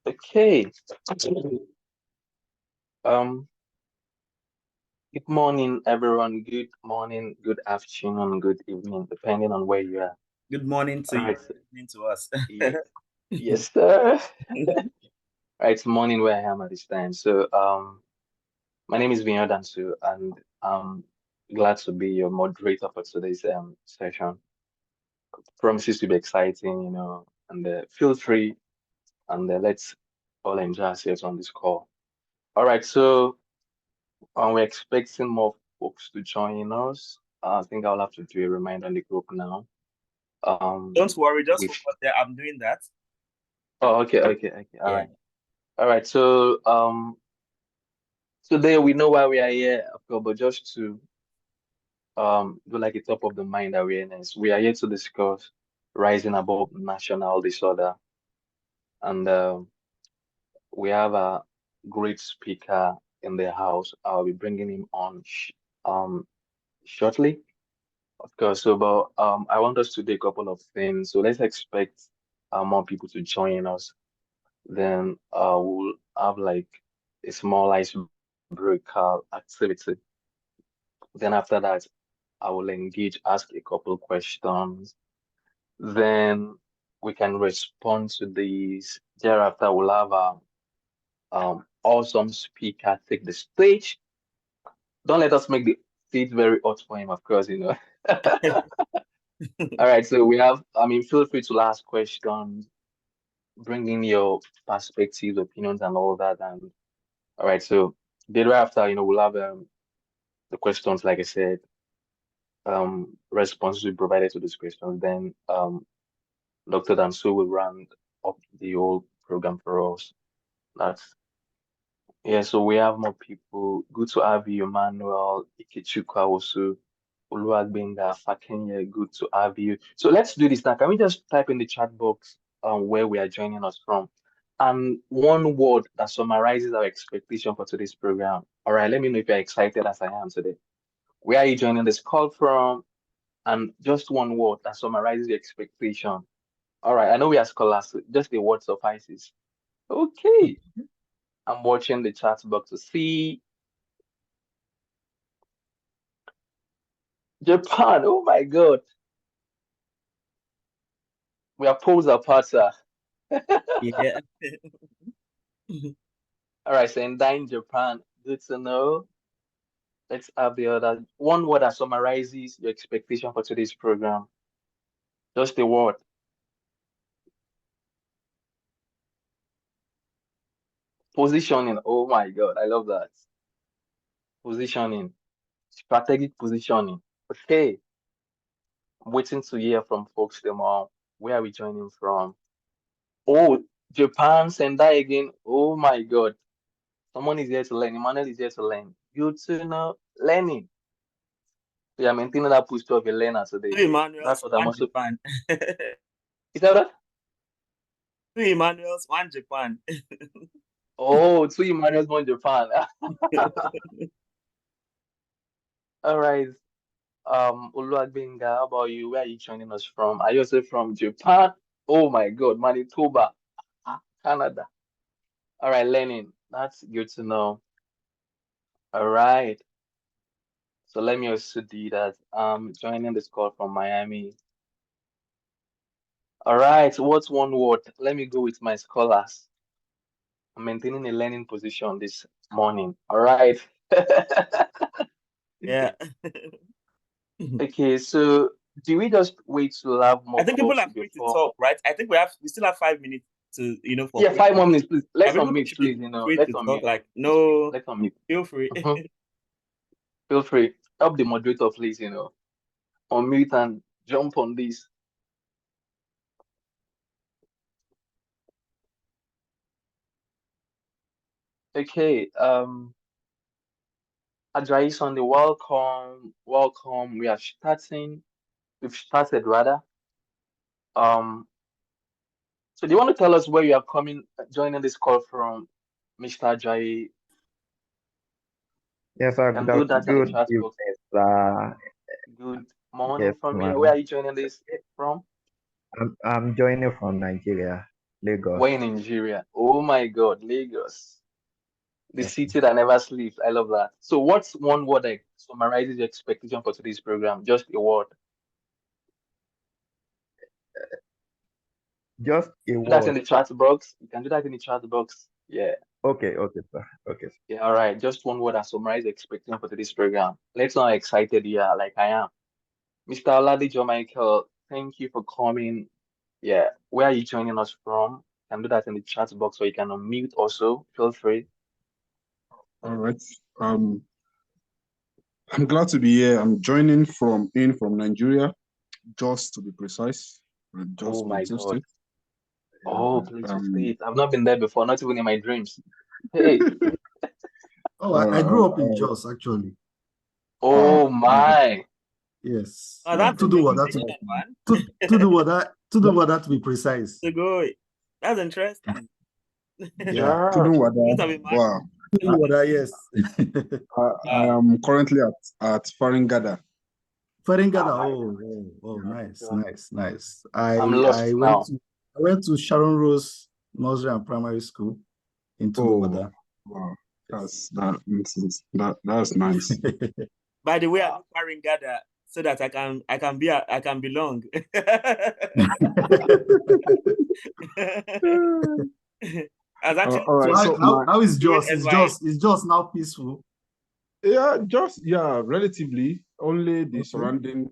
Okay. Um, Good morning, everyone. Good morning, good afternoon, good evening, depending on where you are. Good morning to All you. right. Good evening to us. Yes, yes, sir. All right, it's morning where I am at this time. My name is Viyon Dansu, and I'm glad to be your moderator for today's session. Promises to be exciting, and feel free and let's all enjoy ourselves on this call. All right, so we're expecting more folks to join us. I think I'll have to do a reminder on the group now. Don't worry, just With focus there. I'm doing that. Oh, okay. All Yeah. right, all right. So today we know why we are here, of course, but just to do like a top of the mind awareness, we are here to discuss rising above national disorder, and we have a great speaker in the house. I'll be bringing him on sh shortly. Of course, so but I want us to do a couple of things. So let's expect more people to join us. Then we'll have like a small icebreaker activity. Then after that, I will engage, ask a couple questions. Then we can respond to these. Thereafter, we'll have a awesome speaker take the stage. Don't let us make the seat very hot for him, of course. All right, so we have, feel free to ask questions, bring in your perspectives, opinions, and all that. And all right, so thereafter, we'll have the questions, like I said, responses will be provided to these questions. Then Dr. Dansu will round up the whole program for us. That's Yeah, so we have more people. Good to have you, Emmanuel, Ikechukwu also, Oluwagbenga, Fakenye, good to have you. So let's do this now. Can we just type in the chat box where we are joining us from? And one word that summarizes our expectation for today's program. All right, let me know if you're excited as I am today. Where are you joining this call from? And just one word that summarizes the expectation. All right, I know we are scholars, so just a word suffices. Okay, I'm watching the chat box to see Japan. Oh my God, we are poles apart, sir. Yeah. All right, Sendai in Japan. Good to know. Let's have the other one word that summarizes your expectation for today's program. Just a word. Positioning. Oh my God, I love that. Positioning. Strategic positioning. Okay. I'm waiting to hear from folks tomorrow. Where are we joining from? Oh, Japan, Sendai again. Oh my God. Someone is here to learn. Emmanuel is here to learn. Good to know. Learning. So you're maintaining that posture of a learner Two today. That's Emmanuels, what I'm one also. Japan. Is that what? Two Emmanuels, one Japan. Oh, two Emmanuel's born Japan. All right. Oluwagbenga, how about you? Where are you joining us from? Are you also from Japan? Oh my God, Manitoba, Canada. All right, Lenin. That's good to know. All right. So let me also do that. Joining this call from Miami. All right. What's one word? Let me go with my scholars. I'm maintaining a learning position this morning. All right. Yeah. Okay, so do we just wait to have I more think people folks are free to before? talk, right? I think we still have 5 minutes to, for Yeah, folks. 5 more minutes, please. And Let's people unmute, should be please. free Let's to talk. unmute. Like, no, Let's unmute. feel free. Mhm. Feel free. Help the moderator, please. Unmute and jump on this. Okay. Ajayi Sunday, welcome, welcome. We are starting. We've started rather. Um. So do you want to tell us where you are coming, joining this call from, Mr. Ajayi? Yes, sir. Can do that in the Good chat evening, box. sir. Good morning Yes, from here. Where man. are you joining this from? I'm joining from Nigeria. Lagos. Where in Nigeria? Oh my God, Lagos. The city that never sleeps. I love that. So what's one word that summarizes your expectation for today's program? Just a word. Just a Do that in word. the chat box. You can do that in the chat box. Yeah. Okay, sir. Okay. Yeah, all right. Just one word that summarizes your expectation for today's program. Let's know how excited you are, like I am. Mr. Oladijo Michael, thank you for coming. Yeah. Where are you joining us from? You can do that in the chat box or you can unmute also. Feel free. All right. Um, I'm glad to be here. I'm joining from Nigeria, just to be precise, Oh just my Plateau God. State. Oh, Yeah. Plateau State. I've not been there before, not even in my dreams. Hey. Oh, I grew up in Jos, actually. Oh my. Yes. Oh, that's To do what that interesting, man. to do what that to be precise. To go. That's interesting. Yeah. To do what? Must have been mad. Wow. To do what that, yes. I am currently at Faringada. Faringada. Oh Oh, my nice, God. nice. I'm I lost now. went to Sharon Rose Nursery and Primary School in Tudubada. Wow. That's nice. By the way, I do Faringada so that I can belong. As actually All right. So how is Jos? Is Jos now peaceful? Relatively. Only the surrounding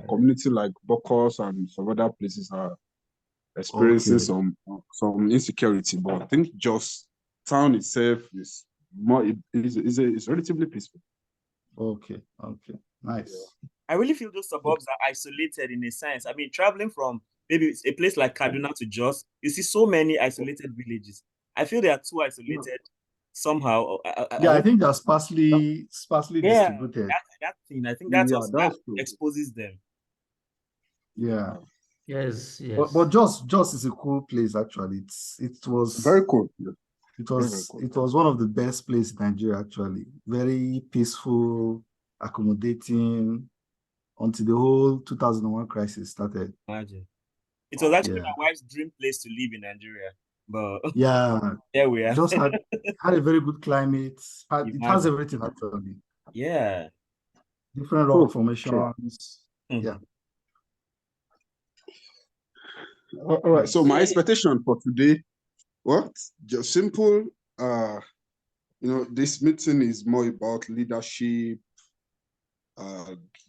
community like Bokos and some other places are experiencing some insecurity, but I think just town itself is relatively peaceful. Okay, nice. I really feel those suburbs are isolated in a sense. I mean, traveling from maybe a place like Kaduna to Jos, you see so many isolated villages. I feel they are too isolated somehow. I think they're sparsely distributed. That thing. I think that exposes them. Yeah. Yes. But Jos is a cool place actually. It was very cool. It was one of the best places in Nigeria actually. Very peaceful, accommodating until the whole 2001 crisis started. Imagine. It was actually my wife's dream place to live in Nigeria. But there we are. Just had a very good climate. It has everything actually. Yeah. Different rock formations. Yeah. All right. So my expectation for today, just simple. This meeting is more about leadership,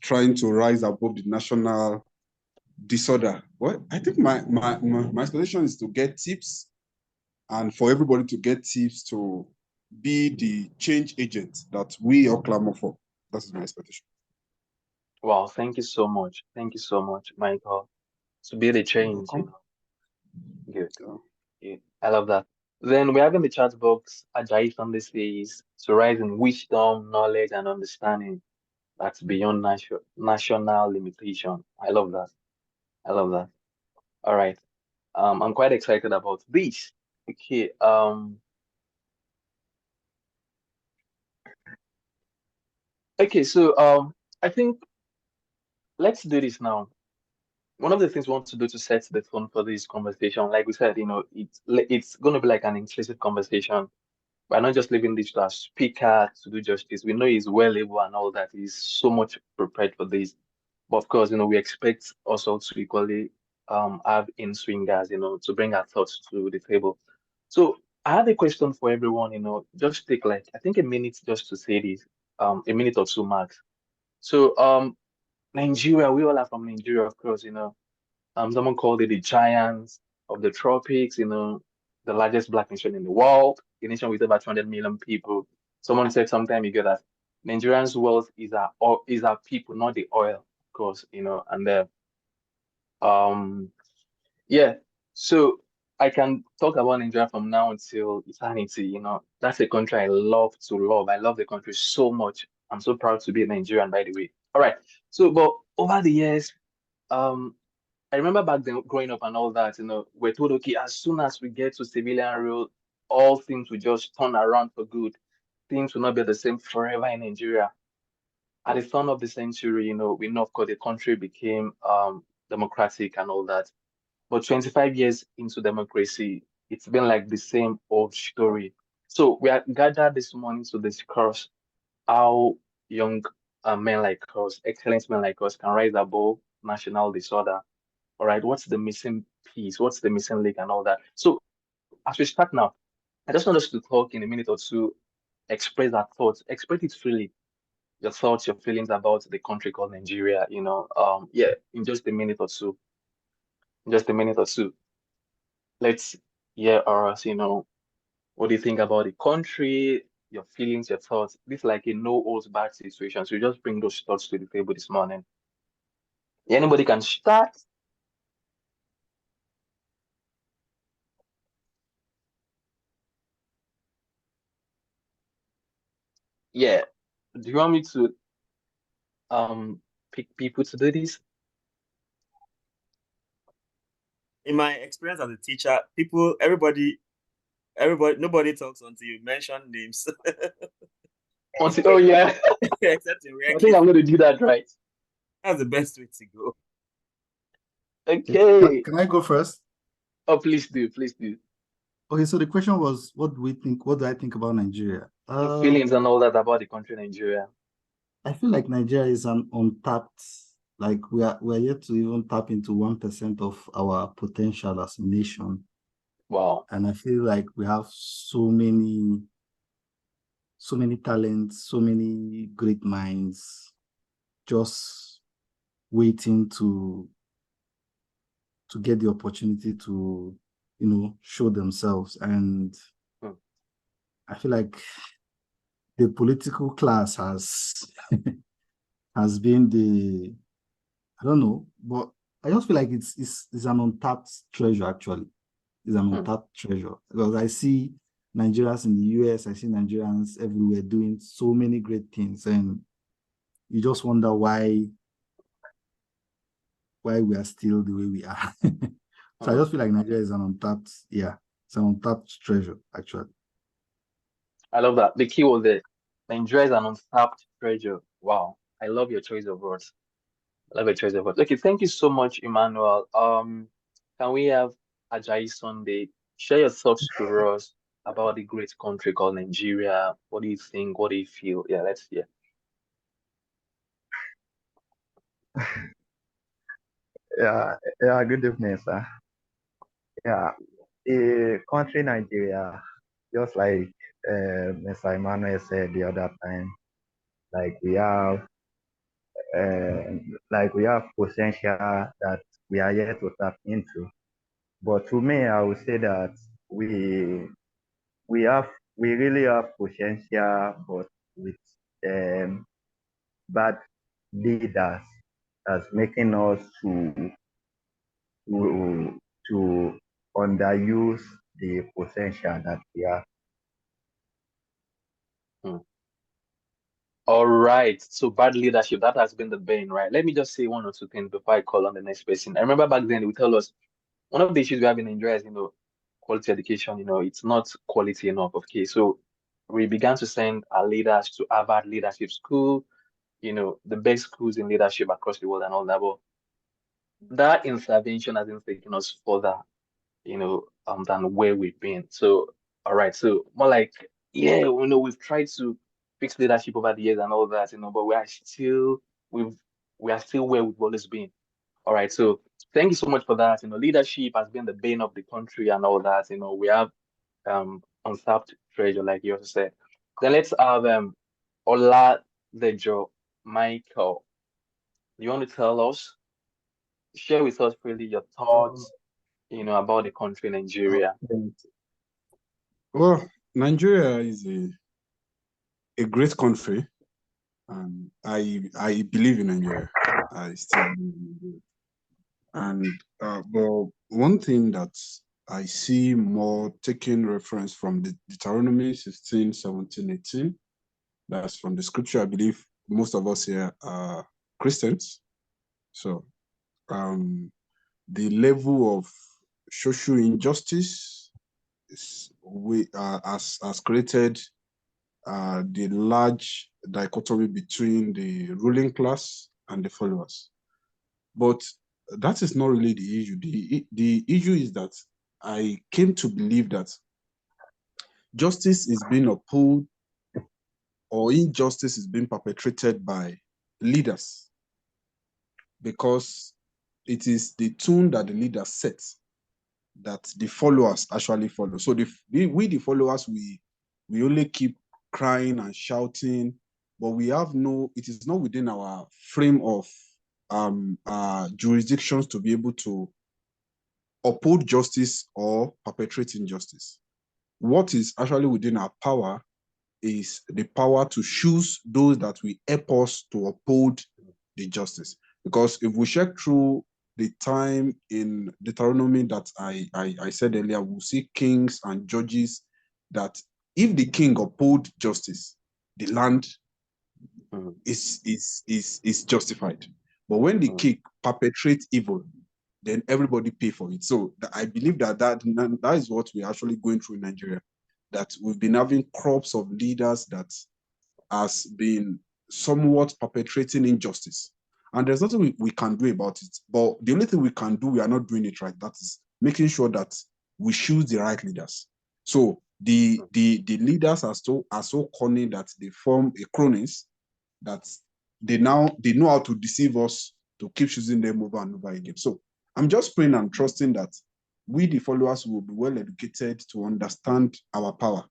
trying to rise above the national disorder. I think my expectation is to get tips, and for everybody to get tips to be the change agent that we all clamor for. That is my expectation. Wow, thank you so much. Thank you so much, Michael. To be the change, Good. I love that. Then we have in the chat box, Ajayi Sunday says, to rise in wisdom, knowledge, and understanding that's beyond national limitation. I love that. I love that. All right. I'm quite excited about this. Okay. So I think let's do this now. One of the things we want to do to set the tone for this conversation, like we said, it's going to be like an inclusive conversation. We're not just leaving this to our speaker to do justice. We know he's well able and all that. He's so much prepared for this. But of course, we expect also to equally have in-swingers, to bring our thoughts to the table. So I have a question for everyone, just take like, I think a minute just to say this, a minute or two max. So Nigeria, we all are from Nigeria, of course, someone called it the giants of the tropics, the largest black nation in the world, a nation with over 200 million people. Someone said some time ago that Nigerians' wealth is our people, not the oil, of course, and yeah. So I can talk about Nigeria from now until eternity, That's a country I love to love. I love the country so much. I'm so proud to be a Nigerian, by the way. All right. So, but over the years, I remember back then growing up and all that, we're told, okay, as soon as we get to civilian rule, all things will just turn around for good. Things will not be the same forever in Nigeria. At the turn of the century, we know, of course, the country became democratic and all that. But 25 years into democracy, it's been like the same old story. So we are gathered this morning to discuss how young men like us, excellent men like us, can rise above national disorder. All right, what's the missing piece? What's the missing link and all that? So as we start now, I just want us to talk in a minute or two, express our thoughts, express it freely, your thoughts, your feelings about the country called Nigeria, yeah, in just a minute or two, in just a minute or two. Let's hear us, what do you think about the country, your feelings, your thoughts? This is like a no holds barred situation. So you just bring those thoughts to the table this morning. Anybody can start. Yeah. Do you want me to pick people to do this? In my experience as a teacher, everybody, nobody talks until you mention names. Oh yeah. Except in rare I think I'm going to do that, right? That's the best way to go. Okay. Can I go first? Oh, please do. Please do. Okay, so the question was, what do we think? What do I think about Nigeria? Your feelings and all that about the country Nigeria. I feel like Nigeria is an untapped, like we're yet to even tap into 1% of our potential as a nation. Wow. And I feel like we have so many talents, so many great minds just waiting to get the opportunity to, show themselves. And I feel like the political class has been I don't know, but I just feel like it's an untapped treasure, actually. It's an untapped treasure. Because I see Nigerians in the US, I see Nigerians everywhere doing so many great things. And you just wonder why we are still the way we are. So I just feel like Nigeria is it's an untapped treasure, actually. I love that. The key was there. Nigeria is an untapped treasure. Wow. I love your choice of words. I love your choice of words. Okay, thank you so much, Emmanuel. Can we have Ajayi Sunday share your thoughts to us about the great country called Nigeria? What do you think? What do you feel? Yeah, let's hear. Yeah, good evening, sir. Yeah, the country Nigeria, just like Mr. Emmanuel said the other time, like we have potential that we are yet to tap into. But to me, I would say that we have we really have potential, but with bad leaders that's making us to to underuse the potential that we have. All right. So bad leadership, that has been the bane, right? Let me just say one or two things before I call on the next person. I remember back then they would tell us one of the issues we have in Nigeria is, quality education, it's not quality enough. Okay. So we began to send our leaders to Harvard Leadership School, the best schools in leadership across the world and all that. But that intervention hasn't taken us further, than where we've been. So, all right. So more like, yeah, we've tried to fix leadership over the years and all that, but we are still where we've always been. All right. So thank you so much for that. Leadership has been the bane of the country and all that. We have untapped treasure, like you also said. Then let's have Oladejo Michael. You want to tell us, share with us really your thoughts, about the country Nigeria. Well, Nigeria is a great country, and I believe in Nigeria. I still believe in Nigeria. And but one thing that I see more taking reference from the Deuteronomy 16, 17, 18, that's from the scripture. I believe most of us here are Christians. So the level of social injustice has created the large dichotomy between the ruling class and the followers. But that is not really the issue. The issue is that I came to believe that justice is being upheld or injustice is being perpetrated by leaders, because it is the tune that the leader sets that the followers actually follow. So the followers, we only keep crying and shouting, but we have no, it is not within our frame of jurisdictions to be able to uphold justice or perpetrate injustice. What is actually within our power is the power to choose those that will help us to uphold the justice. Because if we check through the time in Deuteronomy that I said earlier, we'll see kings and judges that if the king uphold justice, the land is justified. But when the king perpetrates evil, then everybody pay for it. So I believe that is what we're actually going through in Nigeria, that we've been having crops of leaders that has been somewhat perpetrating injustice. And there's nothing we can do about it. But the only thing we can do, we are not doing it right. That is making sure that we choose the right leaders. So the leaders are so cunning that they form a cronies that they know how to deceive us to keep choosing them over and over again. So I'm just praying and trusting that we, the followers, will be well educated to understand our power.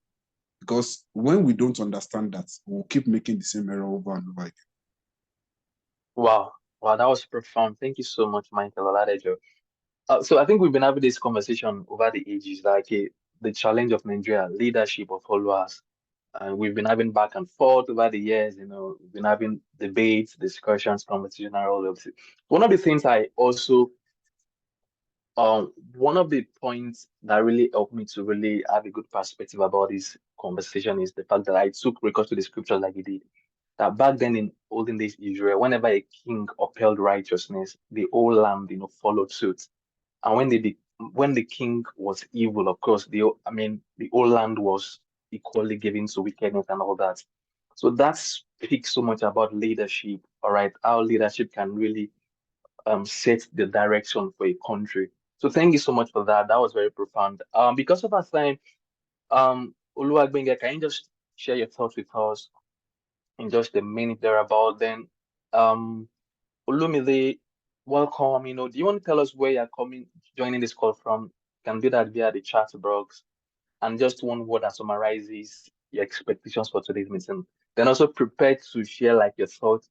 Because when we don't understand that, we'll keep making the same error over and over again. Wow. Wow, that was profound. Thank you so much, Michael Oladejo. So I think we've been having this conversation over the ages, like the challenge of Nigeria, leadership of followers. And we've been having back and forth over the years, we've been having debates, discussions, conversation, and all of this. One of the things I also, one of the points that really helped me to really have a good perspective about this conversation is the fact that I took recourse to the scriptures like you did. That back then in olden days Israel, whenever a king upheld righteousness, the whole land, followed suit. And when the king was evil, of course, the whole land was equally given to wickedness and all that. So that speaks so much about leadership, all right, how leadership can really set the direction for a country. So thank you so much for that. That was very profound. Because of our time, Oluwagbenga, can you just share your thoughts with us in just a minute thereabout? Then, Olumide, welcome. Do you want to tell us where you're joining this call from? You can do that via the chat box. And just one word that summarizes your expectations for today's meeting. Then also prepare to share like your thoughts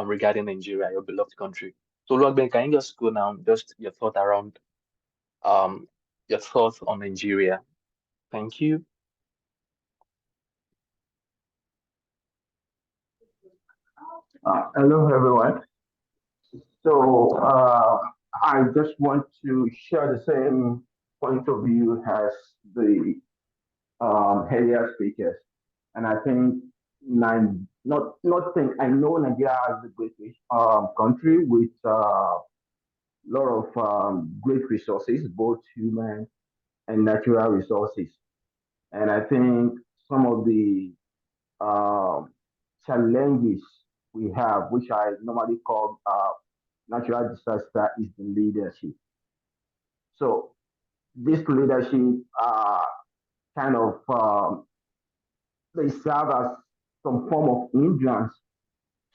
regarding Nigeria, your beloved country. So, Olumide, can you just go now, just your thought around your thoughts on Nigeria? Thank you. Hello, everyone. So I just want to share the same point of view as the earlier speakers, and I think I know Nigeria is a great country with a lot of great resources, both human and natural resources, and I think some of the challenges we have, which I normally call natural disaster, is the leadership. So this leadership kind of they serve as some form of hindrance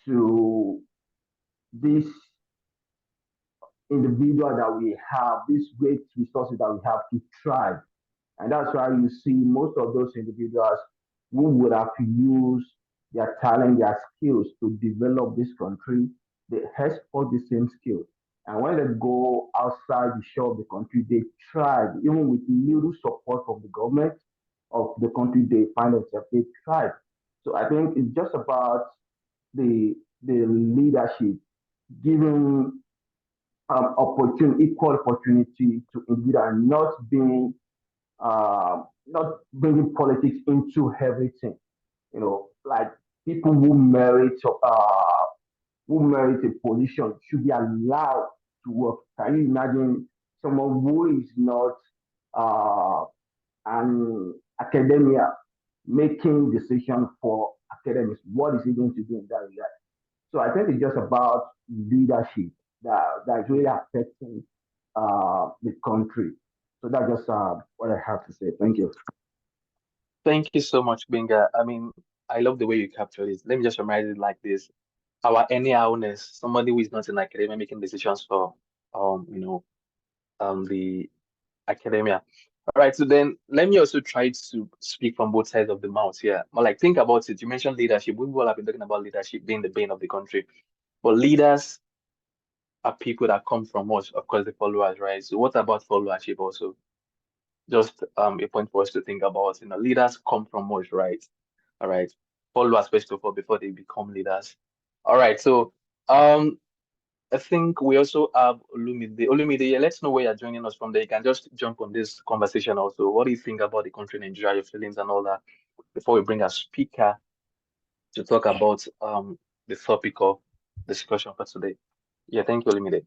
to this individual that we have, these great resources that we have to thrive. And that's why you see most of those individuals who would have to use their talent, their skills to develop this country, they export the same skills. And when they go outside the shore of the country, they thrive, even with little support from the government of the country they find themselves, they thrive. So I think it's just about the leadership giving equal opportunity to individuals, and not bringing politics into everything. Like people who merit a position should be allowed to work. Can you imagine someone who is not an academia making decisions for academics? What is he going to do in that regard? So I think it's just about leadership, that is really affecting the country. So that's just what I have to say. Thank you. Thank you so much, Binga. I mean, I love the way you capture this. Let me just summarize it like this. Our anyhowness, somebody who is not in academia making decisions for you know, the academia. All right, so then let me also try to speak from both sides of the mouth here. But like think about it. You mentioned leadership. We've all have been talking about leadership being the bane of the country. But leaders are people that come from us, of course, the followers, right? So what about followership also? Just a point for us to think about. You know, leaders come from us, right? All right. Followers first of all before they become leaders. All right. So I think we also have Olumide. Olumide, yeah, let's know where you're joining us from there. You can just jump on this conversation also. What do you think about the country Nigeria, your feelings and all that before we bring a speaker to talk about the topic of discussion for today? Yeah, thank you, Olumide.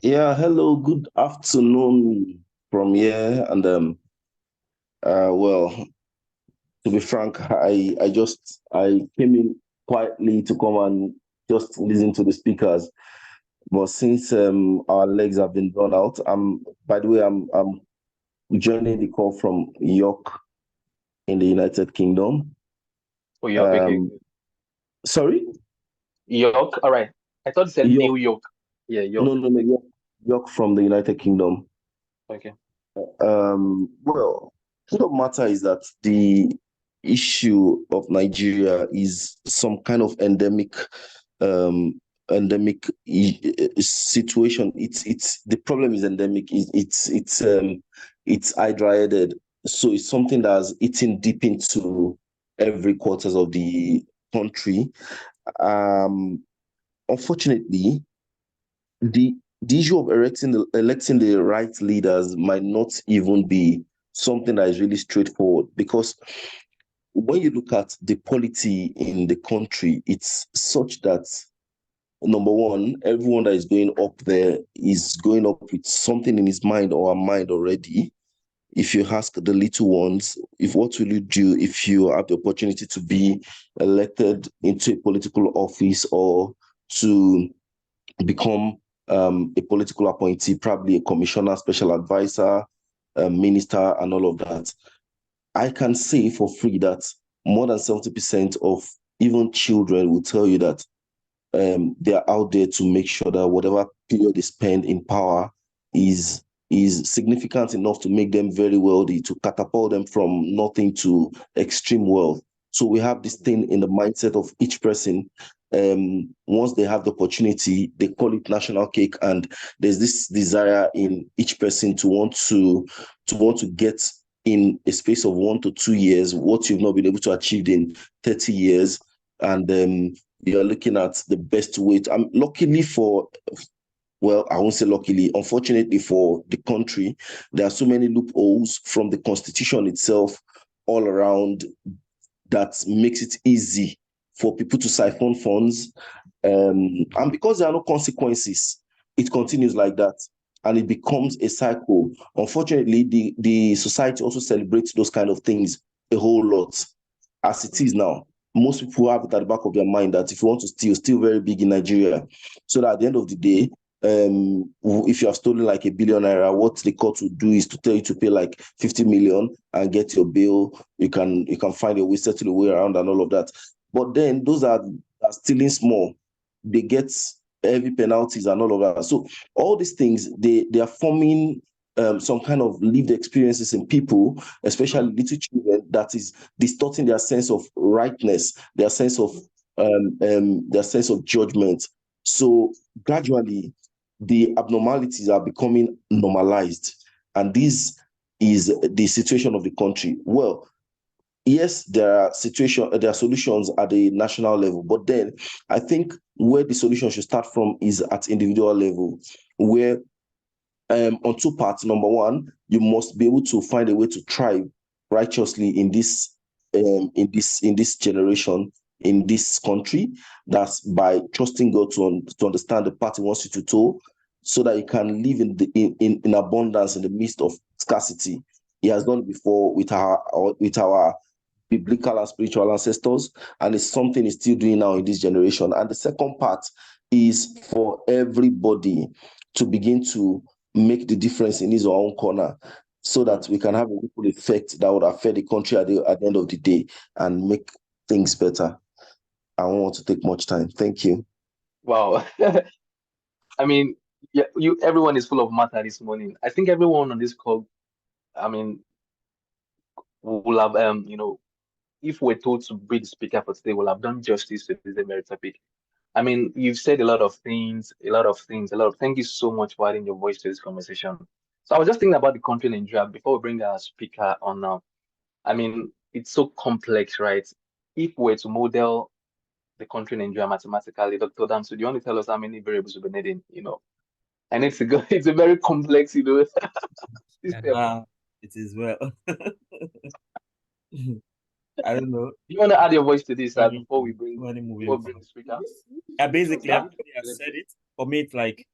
Yeah, hello, good afternoon from here. And well, to be frank, I came in quietly to come and just listen to the speakers. But since our legs have been drawn out, by the way, I'm joining the call from York in the United Kingdom. Oh, York, okay. Sorry? York, all right. I thought you said York. New York. Yeah, York. No, York from the United Kingdom. Okay. Well, the matter is that the issue of Nigeria is some kind of endemic situation. It's the problem is endemic. It's hydra-headed. So it's something that's eating deep into every quarters of the country. Unfortunately, the issue of electing the right leaders might not even be something that is really straightforward, because when you look at the polity in the country, it's such that, number one, everyone that is going up there is going up with something in his mind or her mind already. If you ask the little ones, what will you do if you have the opportunity to be elected into a political office or to become a political appointee, probably a commissioner, special advisor, minister, and all of that? I can say for free that more than 70% of even children will tell you that they are out there to make sure that whatever period they spend in power is significant enough to make them very wealthy, to catapult them from nothing to extreme wealth. So we have this thing in the mindset of each person. Once they have the opportunity, they call it national cake, and there's this desire in each person to want to get in a space of 1 to 2 years what you've not been able to achieve in 30 years. And you're looking at the best way to, luckily for, well, I won't say luckily, unfortunately for the country, there are so many loopholes from the constitution itself all around that makes it easy for people to siphon funds. And because there are no consequences, it continues like that. And it becomes a cycle. Unfortunately, the society also celebrates those kind of things a whole lot, as it is now. Most people have it at the back of their mind that if you want to steal very big in Nigeria. So that at the end of the day, if you have stolen like $1 billion, what the court will do is to tell you to pay like 50 million and get your bail. You can find a way, settle a way around and all of that. But then those are stealing small, they get heavy penalties and all of that. So all these things, they are forming some kind of lived experiences in people, especially little children, that is distorting their sense of rightness, their sense of judgment. So gradually, the abnormalities are becoming normalized, and this is the situation of the country. Well, yes, there are solutions at the national level, but then I think where the solution should start from is at individual level, where on two parts. Number one, you must be able to find a way to thrive righteously in this generation, in this country. That's by trusting God to understand the path He wants you to toe, so that you can live in abundance in the midst of scarcity. He has done it before with our biblical and spiritual ancestors, and it's something he's still doing now in this generation. And the second part is for everybody to begin to make the difference in his or her own corner, so that we can have a ripple effect that would affect the country at the end of the day and make things better. I don't want to take much time. Thank you. Wow. I mean, yeah, everyone is full of matter this morning. I think everyone on this call, I mean, will have if we're told to be the speaker for today, we'll have done justice to this very topic. I mean, you've said a lot of things. Thank you so much for adding your voice to this conversation. So I was just thinking about the country Nigeria before we bring our speaker on now. I mean, it's so complex, right? If we're to model the country Nigeria mathematically, Dr. Dansu, do you want to tell us how many variables we're needing? I need to go. It's a very complex, system. It is well. I don't know. You want to add your voice to this before we bring the speaker? Basically, everybody has said it. For me, it's like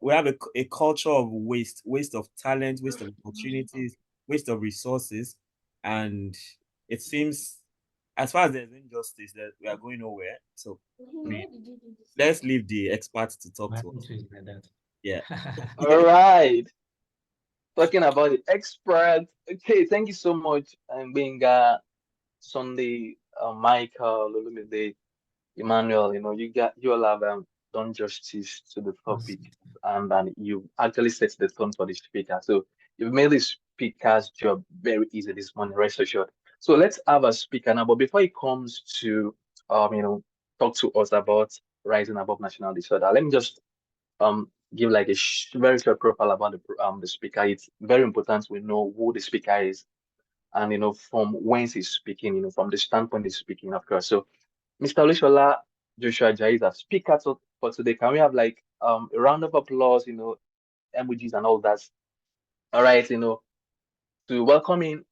we have a culture of waste of talent, waste of opportunities, waste of resources, and it seems, as far as there's injustice, that we are going nowhere. So let's leave the experts to talk to us. Yeah. All right. Talking about the expert. Okay, thank you so much, being Sunday, Michael, Olumide, Emmanuel. You all have done justice to the topic, and you actually set the tone for the speaker. So you've made the speaker's job very easy this morning, rest assured. So let's have a speaker now. But before he comes to talk to us about rising above national disorder, let me just give like a very short profile about the speaker. It's very important we know who the speaker is, and from whence he's speaking, from the standpoint he's speaking, of course. So Mr. Olusola Joshua Jai is our speaker for today. Can we have like a round of applause, emojis and all that? All right, to welcome him.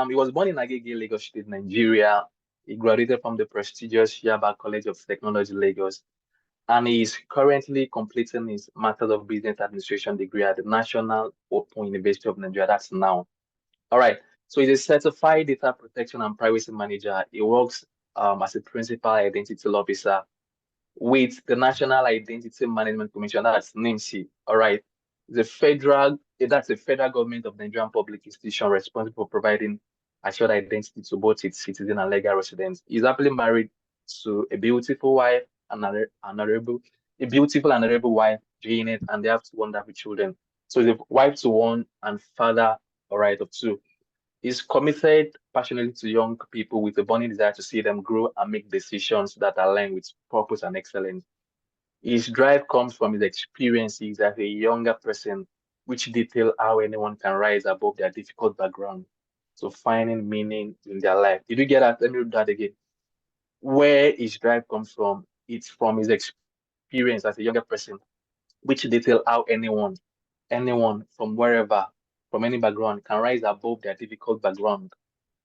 He was born in Agege, Lagos State, Nigeria. He graduated from the prestigious Yaba College of Technology, Lagos, and he is currently completing his Master of Business Administration degree at the National Open University of Nigeria. That's now. All right. So he's a certified data protection and privacy manager. He works as a principal identity officer with the National Identity Management Commission. That's NIMC. All right. That's the federal government of Nigerian public institution responsible for providing assured identity to both its citizens and legal residents. He's happily married to a beautiful wife, a beautiful and honorable wife, Janet, and they have two wonderful children. So he's a wife to one and father, all right, of two. He's committed passionately to young people with a burning desire to see them grow and make decisions that align with purpose and excellence. His drive comes from his experiences as a younger person, which detail how anyone can rise above their difficult background. So finding meaning in their life. Did you get that? Let me read that again. Where his drive comes from, it's from his experience as a younger person, which detail how anyone from wherever, from any background, can rise above their difficult background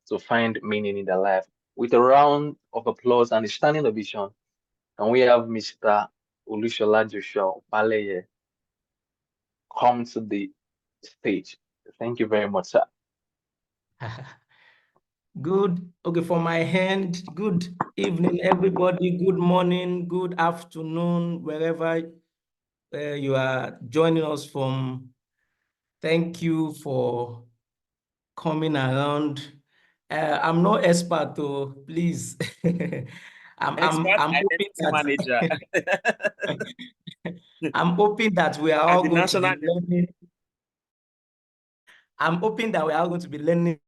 to find meaning in their life. With a round of applause and a standing ovation, can we have Mr. Olusola Joshua Opaleye come to the stage? Thank you very much, sir. Good. Okay, from my hand, good evening, everybody. Good morning, good afternoon, wherever you are joining us from. Thank you for coming around. I'm no expert, though, please. I'm hoping that I'm hoping that we are all going to be learning. I'm hoping that we are going to be learning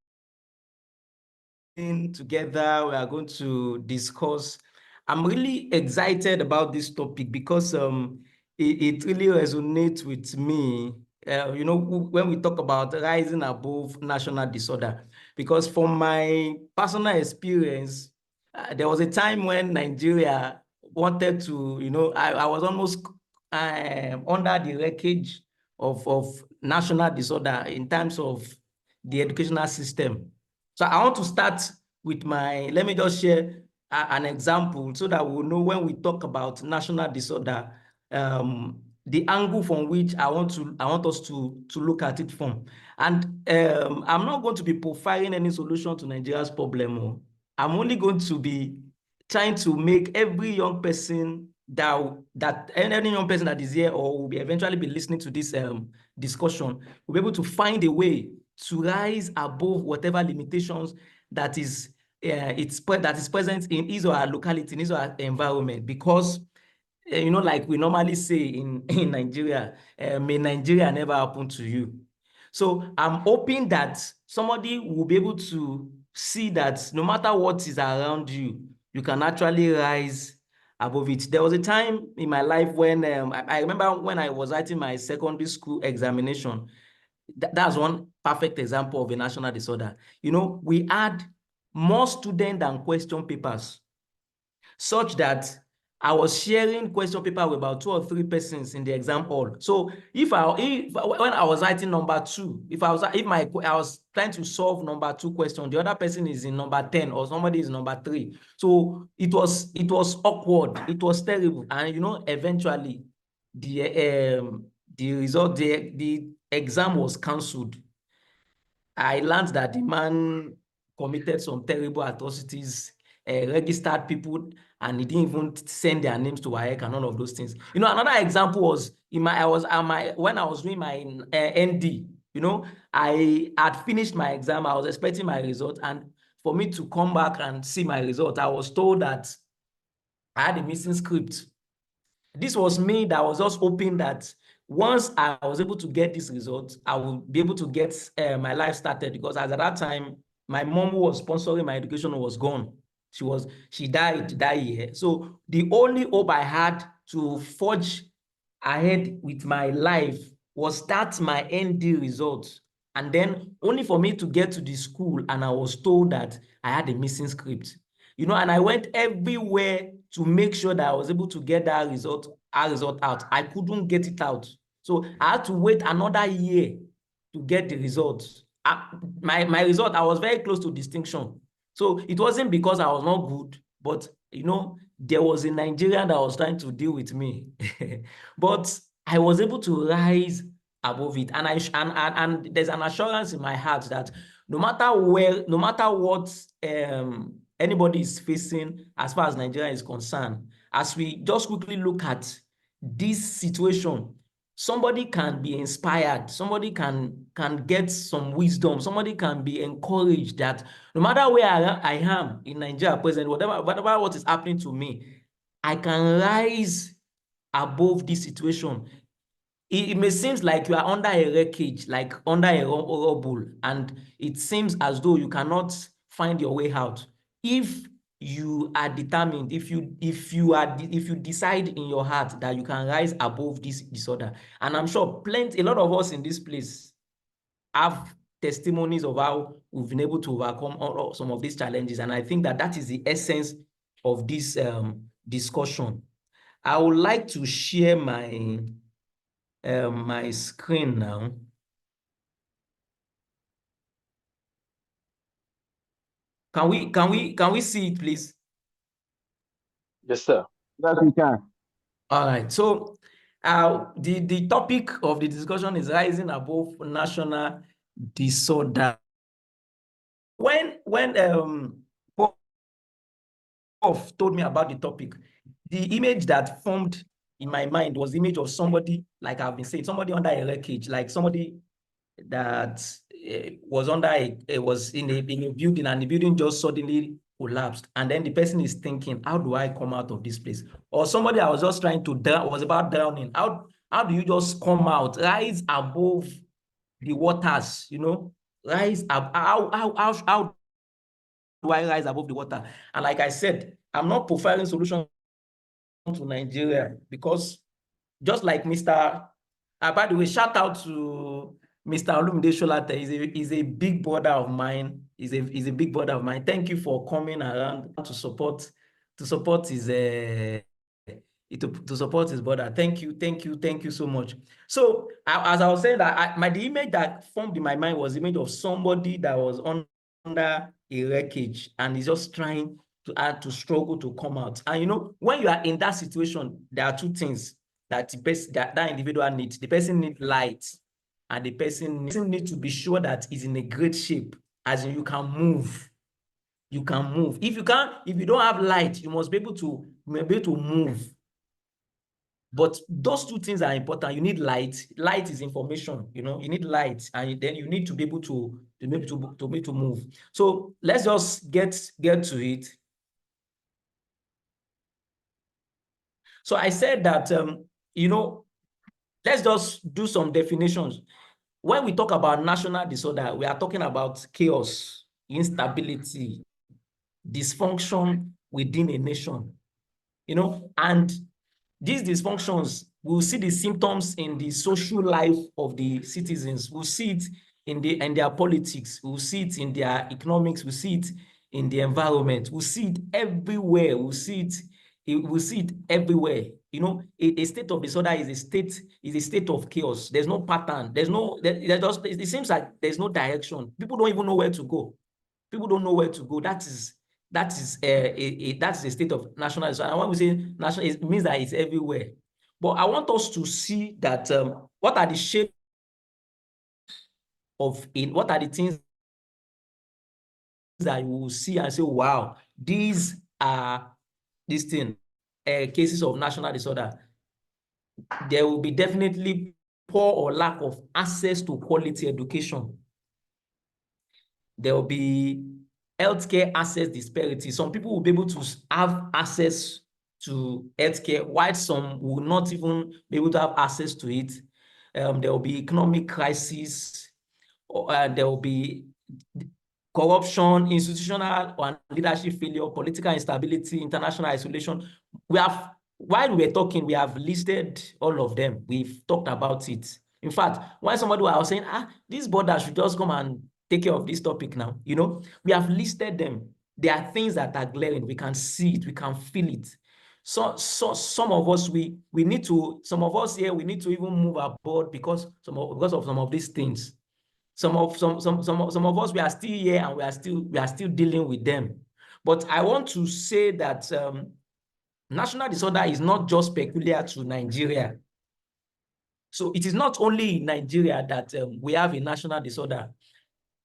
together. We are going to discuss. I'm really excited about this topic because it really resonates with me. When we talk about rising above national disorder, because from my personal experience, there was a time when Nigeria wanted to, I was almost under the wreckage of national disorder in terms of the educational system. So I want to start with let me just share an example so that we'll know when we talk about national disorder, the angle from which I want us to look at it from. And I'm not going to be profiling any solution to Nigeria's problem. I'm only going to be trying to make every young person any young person that is here or will eventually be listening to this discussion will be able to find a way to rise above whatever limitations that is present in his or her locality, in his or her environment. Because like we normally say in Nigeria, may Nigeria never happen to you. So I'm hoping that somebody will be able to see that no matter what is around you, you can actually rise above it. There was a time in my life when I remember when I was writing my secondary school examination. That's one perfect example of a national disorder. We had more students than question papers, such that I was sharing question paper with about 2 or 3 persons in the exam hall. So when I was writing number 2, I was trying to solve number 2 question, the other person is in number 10 or somebody is number 3. So it was awkward. It was terrible. And eventually the result, the exam was cancelled. I learned that the man committed some terrible atrocities, registered people, and he didn't even send their names to WAEC and all of those things. Another example was when I was doing my ND. I had finished my exam. I was expecting my result, and for me to come back and see my result, I was told that I had a missing script. This was me that was just hoping that once I was able to get this result, I will be able to get my life started, because at that time, my mom who was sponsoring my education was gone. She died that year. So the only hope I had to forge ahead with my life was that my ND result. And then only for me to get to the school, and I was told that I had a missing script. And I went everywhere to make sure that I was able to get that result out. I couldn't get it out. So I had to wait another year to get the result. My result, I was very close to distinction. So it wasn't because I was not good, but there was a Nigerian that was trying to deal with me. But I was able to rise above it. And there's an assurance in my heart that no matter what anybody is facing as far as Nigeria is concerned, as we just quickly look at this situation, somebody can be inspired, somebody can get some wisdom, somebody can be encouraged that no matter where I am in Nigeria present, whatever what is happening to me, I can rise above this situation. It may seem like you are under a wreckage, like under a rubble, and it seems as though you cannot find your way out. If you are determined, if you decide in your heart that you can rise above this disorder, and I'm sure a lot of us in this place have testimonies of how we've been able to overcome some of these challenges, and I think that is the essence of this discussion. I would like to share my screen now. Can we see it, please? Yes, sir. Yes, we can. All right. So the topic of the discussion is rising above national disorder. When Prof told me about the topic, the image that formed in my mind was the image of somebody, like I've been saying, somebody under a wreckage, like somebody that was in a building, and the building just suddenly collapsed, and then the person is thinking, how do I come out of this place? Or somebody I was just trying to drown, was about drowning. How do you just come out, rise above the waters? Rise up. How do I rise above the water? And like I said, I'm not profiling solution to Nigeria, because just like Mr. By the way, shout out to Mr. Olusola Opaleye. He's a big brother of mine. He's a big brother of mine. Thank you for coming around to support his to support his brother. Thank you so much. So as I was saying, that the image that formed in my mind was the image of somebody that was under a wreckage and is just trying to struggle to come out. And when you are in that situation, there are two things that the person that individual needs. The person needs light, and the person needs to be sure that he's in a great shape, as in you can move. You can move. If you don't have light, you must be able to move. But those two things are important. You need light. Light is information. You need light, and then you need to be able to move. So let's just get to it. So I said that let's just do some definitions. When we talk about national disorder, we are talking about chaos, instability, dysfunction within a nation. And these dysfunctions, we'll see the symptoms in the social life of the citizens. We'll see it in their politics. We'll see it in their economics. We'll see it in the environment. We'll see it everywhere. We'll see it everywhere. A state of disorder is a state of chaos. There's no pattern. It seems like there's no direction. People don't even know where to go. People don't know where to go. That's a state of national disorder. And when we say national, it means that it's everywhere. But I want us to see that what are the shapes of it? What are the things that you will see and say, wow, these are cases of national disorder. There will be definitely poor or lack of access to quality education. There will be healthcare access disparity. Some people will be able to have access to healthcare, while some will not even be able to have access to it. There will be economic crisis, there will be corruption, institutional and leadership failure, political instability, international isolation. While we were talking, we have listed all of them. We've talked about it. In fact, when somebody was saying, this board should just come and take care of this topic now, we have listed them. There are things that are glaring. We can see it. We can feel it. So some of us, we need to, some of us here, we need to even move aboard because of some of these things. Some of us, we are still here and we are still dealing with them. But I want to say that national disorder is not just peculiar to Nigeria. So it is not only in Nigeria that we have a national disorder.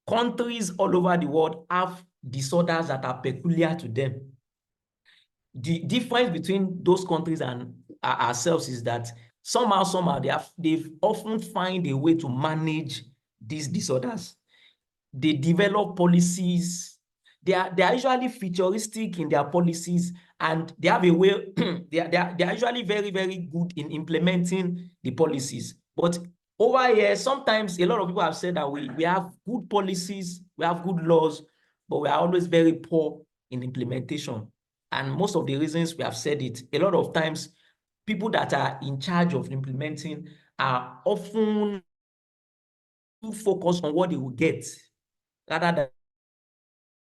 Countries all over the world have disorders that are peculiar to them. The difference between those countries and ourselves is that somehow they've often find a way to manage these disorders. They develop policies. They are usually futuristic in their policies, and they have a way. they are usually very, very good in implementing the policies. But over here, sometimes a lot of people have said that we have good policies, we have good laws, but we are always very poor in implementation. And most of the reasons we have said it, a lot of times people that are in charge of implementing are often focused on what they will get rather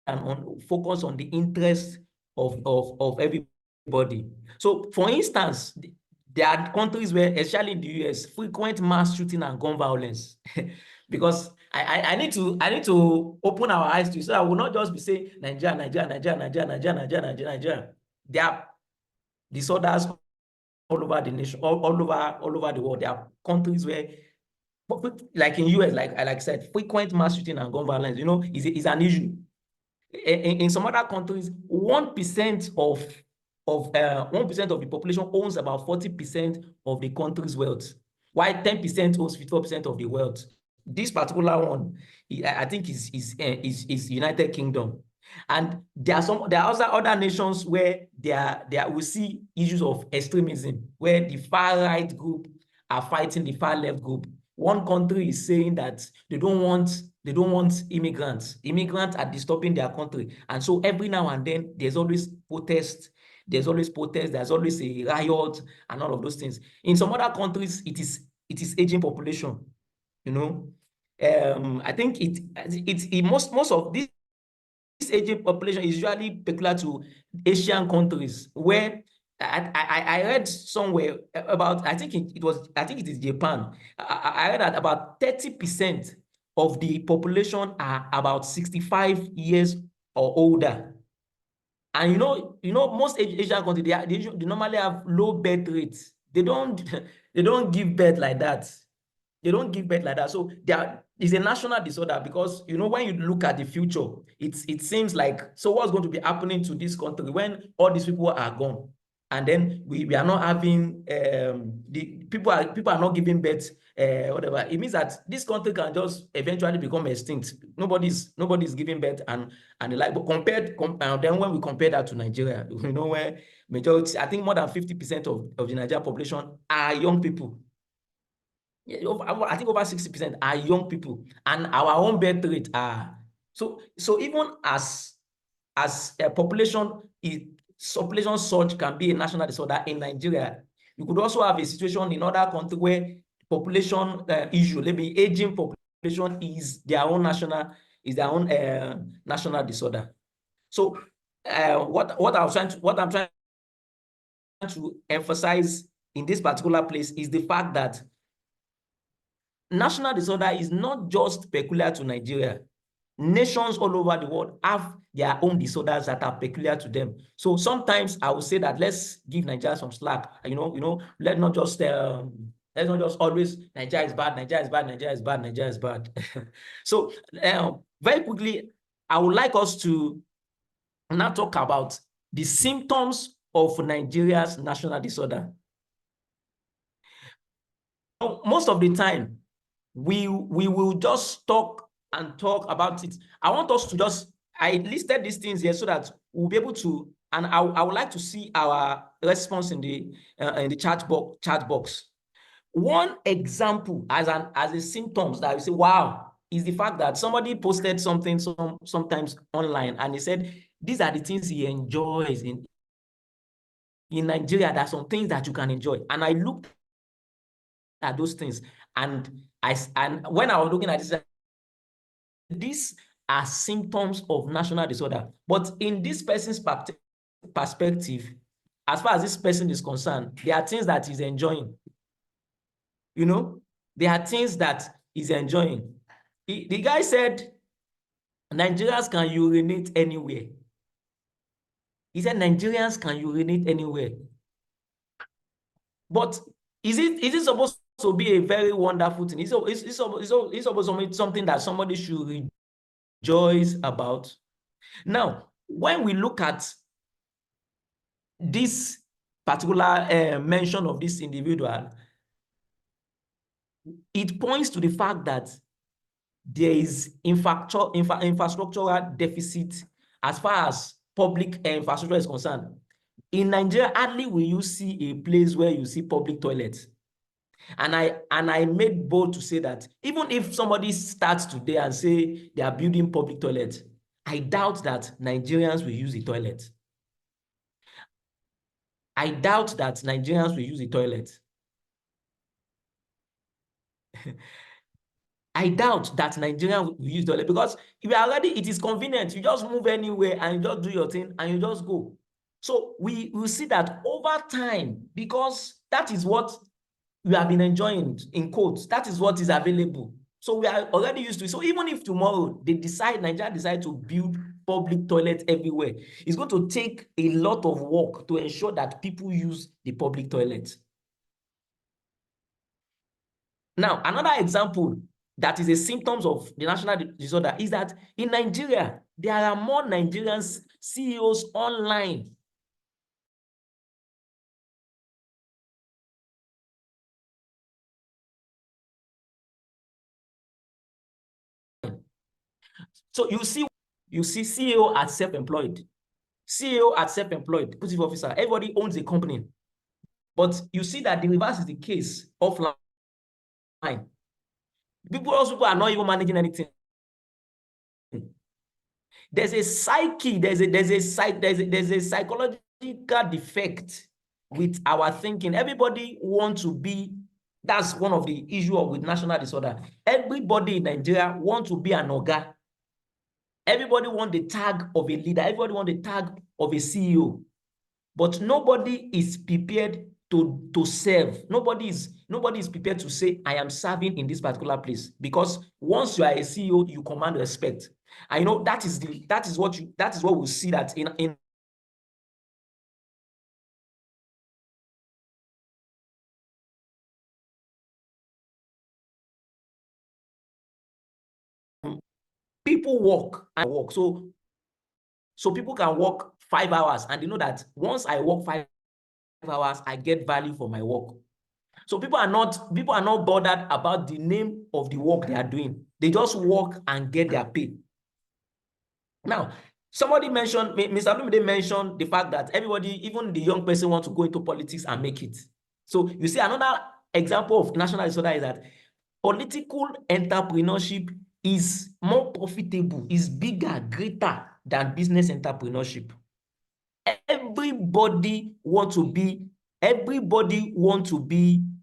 than focus on the interest of everybody. So, for instance, there are countries where, especially in the US, frequent mass shooting and gun violence. Because I need to open our eyes to it, so I will not just be saying Nigeria. There are disorders all over the nation, all over the world. There are countries where, like in US, like I said, frequent mass shooting and gun violence, is an issue. In some other countries, 1% of the population owns about 40% of the country's wealth, while 10% owns 54% of the wealth. This particular one, I think, is United Kingdom. And there are also other nations where we see issues of extremism, where the far right group are fighting the far left group. One country is saying that they don't want immigrants. Immigrants are disturbing their country. And so every now and then, there's always protest. There's always a riot and all of those things. In some other countries, it is aging population. I think most of this aging population is usually peculiar to Asian countries, where I read somewhere about, I think it is Japan. I read that about 30% of the population are about 65 years or older. And most Asian countries, they normally have low birth rates. they don't they don't give birth like that. They don't give birth like that. So there is a national disorder because, you know, when you look at the future, it seems like, so what's going to be happening to this country when all these people are gone? And then we are not having, the people are not giving birth, whatever. It means that this country can just eventually become extinct. Nobody's giving birth and like, but then when we compare that to Nigeria, you know, where majority, I think more than 50% of the Nigerian population are young people. Yeah, I think over 60% are young people, and our own birth rate are so even as a population surge can be a national disorder in Nigeria, you could also have a situation in other countries where population issue, maybe aging population is their own national disorder. So what I'm trying to emphasize in this particular place is the fact that national disorder is not just peculiar to Nigeria. Nations all over the world have their own disorders that are peculiar to them. So sometimes I would say that let's give Nigeria some slack. You know, let's not just always Nigeria is bad, Nigeria is bad, Nigeria is bad, Nigeria is bad. So very quickly, I would like us to now talk about the symptoms of Nigeria's national disorder. Most of the time, we will just talk about it. I want us to I listed these things here so that we'll be able to, and I would like to see our response in the chat box. One example as a symptoms that you say, wow, is the fact that somebody posted something sometimes online and he said, these are the things he enjoys in Nigeria. There are some things that you can enjoy. And I looked at those things, and when I was looking at this, these are symptoms of national disorder. But in this person's perspective, as far as this person is concerned, there are things that he's enjoying. You know, there are things that he's enjoying. The guy said, Nigerians can urinate anywhere. He said, Nigerians can urinate anywhere. But is it supposed to be a very wonderful thing? It's supposed to be something that somebody should rejoice about. Now, when we look at this particular mention of this individual, it points to the fact that there is infrastructural deficit as far as public infrastructure is concerned. In Nigeria, hardly will you see a place where you see public toilets. And I made bold to say that even if somebody starts today and say they are building public toilets, I doubt that Nigerians will use the toilet. I doubt that Nigerians will use the toilet. I doubt that Nigerians will use the toilet because if you are already, it is convenient. You just move anywhere and you just do your thing and you just go. So we will see that over time, because that is what we have been enjoying, in quotes, that is what is available. So we are already used to it. So even if tomorrow Nigeria decide to build public toilets everywhere, it's going to take a lot of work to ensure that people use the public toilets. Now, another example that is a symptoms of the national disorder is that in Nigeria, there are more Nigerian CEOs online. So you see CEO as self-employed, CEO as self-employed, executive officer, everybody owns a company. But you see that the reverse is the case offline. People are not even managing anything. There's a psyche, there's a psychological defect with our thinking. Everybody wants to be, that's one of the issues with national disorder. Everybody in Nigeria wants to be an oga. Everybody wants the tag of a leader. Everybody wants the tag of a CEO. But nobody is prepared to serve. Nobody is prepared to say, I am serving in this particular place. Because once you are a CEO, you command respect. I know that is what we see that in people work and work. So people can work 5 hours and they know that once I work 5 hours, I get value for my work. So people are not bothered about the name of the work they are doing. They just work and get their pay. Now, somebody mentioned, Mr. Lumide mentioned the fact that everybody, even the young person, wants to go into politics and make it. So you see, another example of national disorder is that political entrepreneurship is more profitable, is bigger, greater than business entrepreneurship. Everybody want to be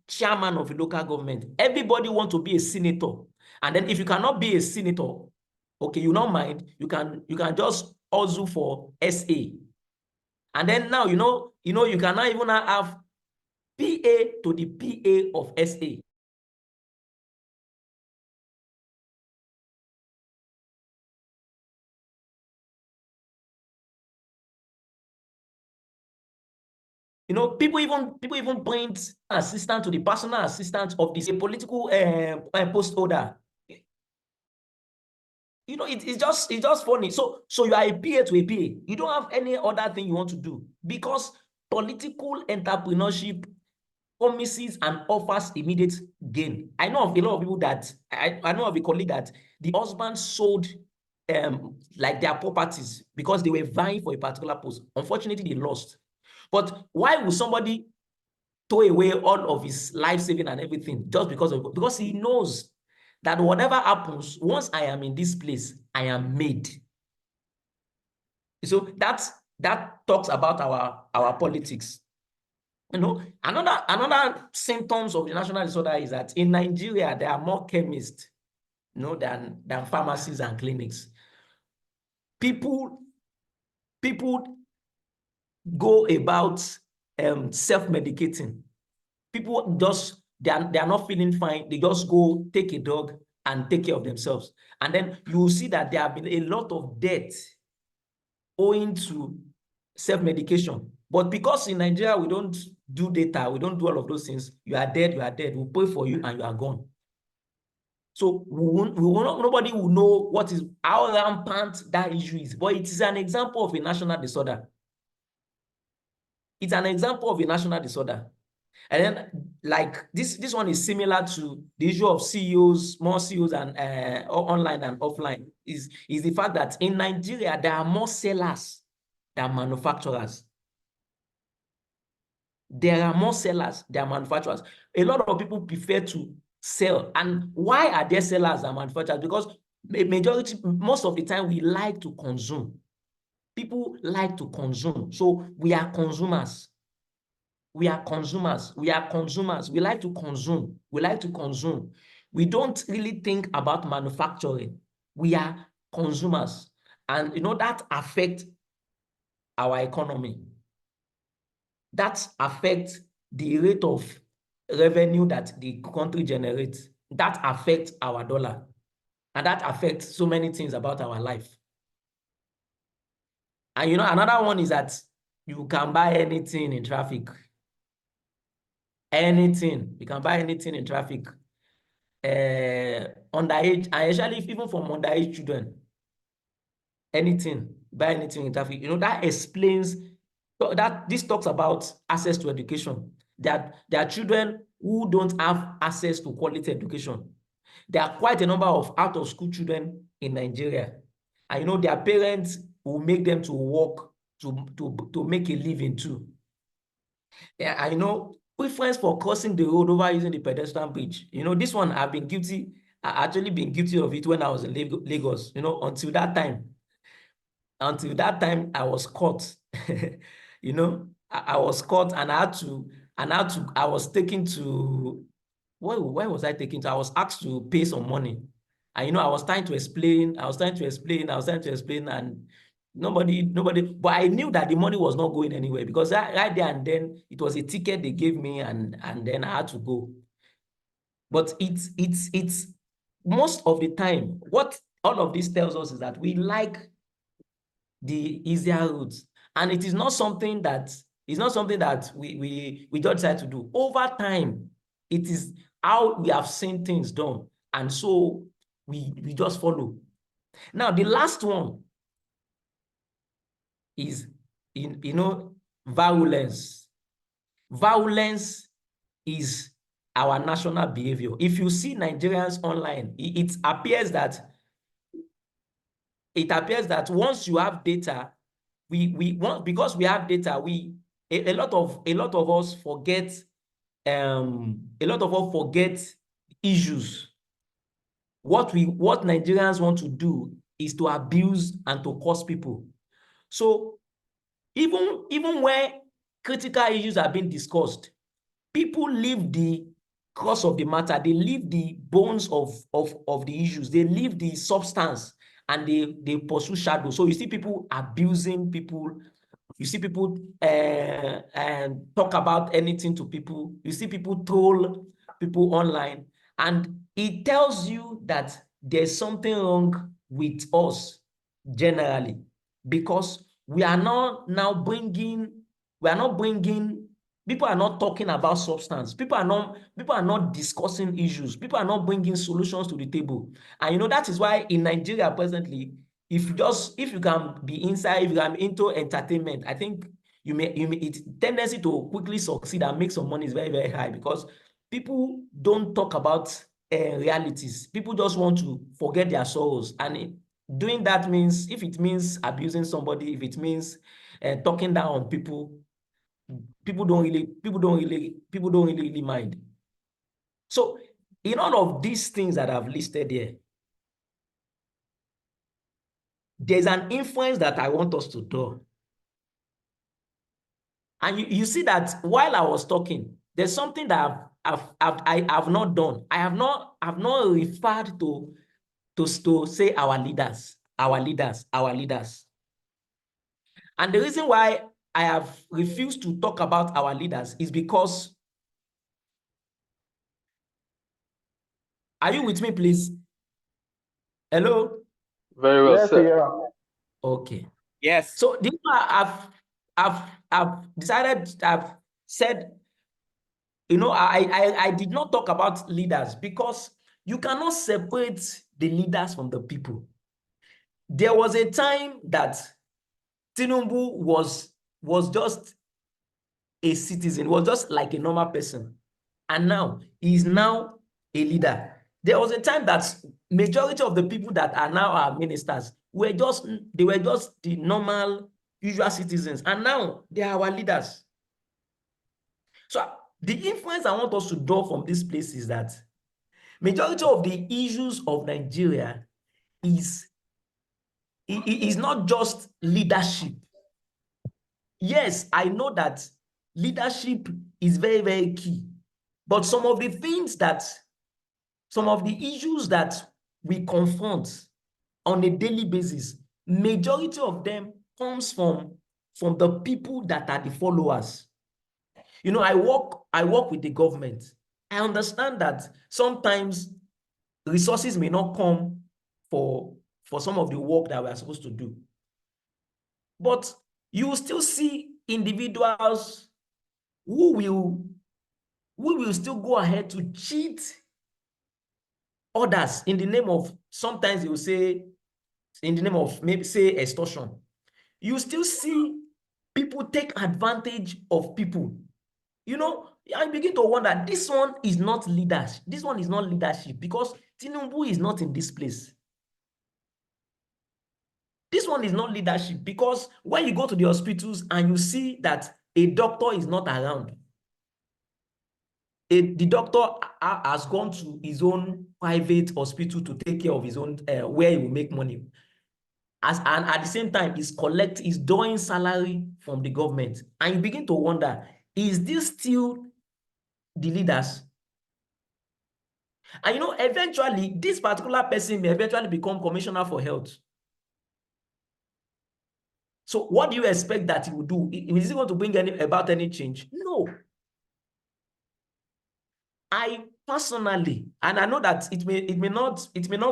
chairman of a local government. Everybody want to be a senator. And then if you cannot be a senator, okay, you don't mind, you can just hustle for SA. And then now, you cannot even have PA to the PA of SA. People even point assistant to the personal assistant of this political post holder. It's just funny. So you are a PA to a PA. You don't have any other thing you want to do because political entrepreneurship promises and offers immediate gain. I know of a lot of people that I know of a colleague that the husband sold like their properties because they were vying for a particular post. Unfortunately, they lost. But why would somebody throw away all of his life saving and everything just because he knows that whatever happens, once I am in this place, I am made. So that talks about our politics. Another symptoms of the national disorder is that in Nigeria there are more chemists, than pharmacies and clinics. People go about self-medicating. People just they are not feeling fine. They just go take a dog and take care of themselves. And then you will see that there have been a lot of death owing to self-medication. But because in Nigeria we don't do data, we don't do all of those things, you are dead, we'll pray for you and you are gone. So nobody will know how rampant that issue is, but it is an example of a national disorder. It's an example of a national disorder. And then, like this one is similar to the issue of CEOs, more CEOs and online and offline. Is the fact that in Nigeria there are more sellers than manufacturers. There are more sellers than manufacturers. A lot of people prefer to sell. And why are there sellers than manufacturers? Because most of the time, we like to consume. People like to consume. So we are consumers. We are consumers. We are consumers. We like to consume. We like to consume. We don't really think about manufacturing. We are consumers. And that affects our economy. That affects the rate of revenue that the country generates. That affects our dollar. And that affects so many things about our life. And another one is that you can buy anything in traffic. Anything. You can buy anything in traffic. Underage, and especially even from underage children. Anything. Buy anything in traffic. That explains that this talks about access to education. That there are children who don't have access to quality education. There are quite a number of out-of-school children in Nigeria. And their parents will make them to work to make a living too. Yeah, I know preference for crossing the road over using the pedestrian bridge. This one I've been guilty. I actually been guilty of it when I was in Lagos. Until that time I was caught. I was caught and I was taken to, where was I taken to? I was asked to pay some money. And I was trying to explain, and nobody, but I knew that the money was not going anywhere because right there and then it was a ticket they gave me and then I had to go. But it's most of the time, what all of this tells us is that we like the easier routes. And it is not something that we just decide to do. Over time, it is how we have seen things done. And so we just follow. Now, the last one is, violence. Violence is our national behavior. If you see Nigerians online, it appears that once you have data, because we have data, a lot of us forget issues. What Nigerians want to do is to abuse and to curse people. So even where critical issues are being discussed, people leave the crux of the matter, they leave the bones of the issues, they leave the substance, and they pursue shadow. So you see people abusing people, you see people talk about anything to people, you see people troll people online, and it tells you that there's something wrong with us generally, because we are not bringing, people are not talking about substance. People are not discussing issues. People are not bringing solutions to the table. And that is why in Nigeria presently, if you can be inside, if you can into entertainment, I think its tendency to quickly succeed and make some money is very, very high, because people don't talk about realities. People just want to forget their sorrows, and doing that means, if it means abusing somebody, if it means talking down on people, people don't really mind. So in all of these things that I've listed here, there's an inference that I want us to draw. And you see that while I was talking, there's something that I have not done. I have not referred to say our leaders. And the reason why I have refused to talk about our leaders is because, are you with me, please? Hello? Very well Yes, said. yeah. Okay. Yes. So this I've decided, I've said, I did not talk about leaders, because you cannot separate the leaders from the people. There was a time that Tinubu was just a citizen, was just like a normal person. And now he is now a leader. There was a time that majority of the people that are now our ministers were just the normal, usual citizens. And now they are our leaders. So the influence I want us to draw from this place is that majority of the issues of Nigeria is not just leadership. Yes, I know that leadership is very, very key. But some of the issues that we confront on a daily basis, majority of them comes from the people that are the followers. I work with the government. I understand that sometimes resources may not come for some of the work that we are supposed to do. But you will still see individuals who will still go ahead to cheat others in the name of, sometimes they will say, in the name of maybe say extortion. You still see people take advantage of people. I begin to wonder, this one is not leadership. This one is not leadership, because Tinubu is not in this place. This one is not leadership, because when you go to the hospitals and you see that a doctor is not around, the doctor has gone to his own private hospital to take care of his own, where he will make money. And at the same time, he's drawing salary from the government. And you begin to wonder, is this still the leaders? And eventually, this particular person may eventually become commissioner for health. So what do you expect that he will do? Is he going to bring about any change? No. I personally, and I know that it may not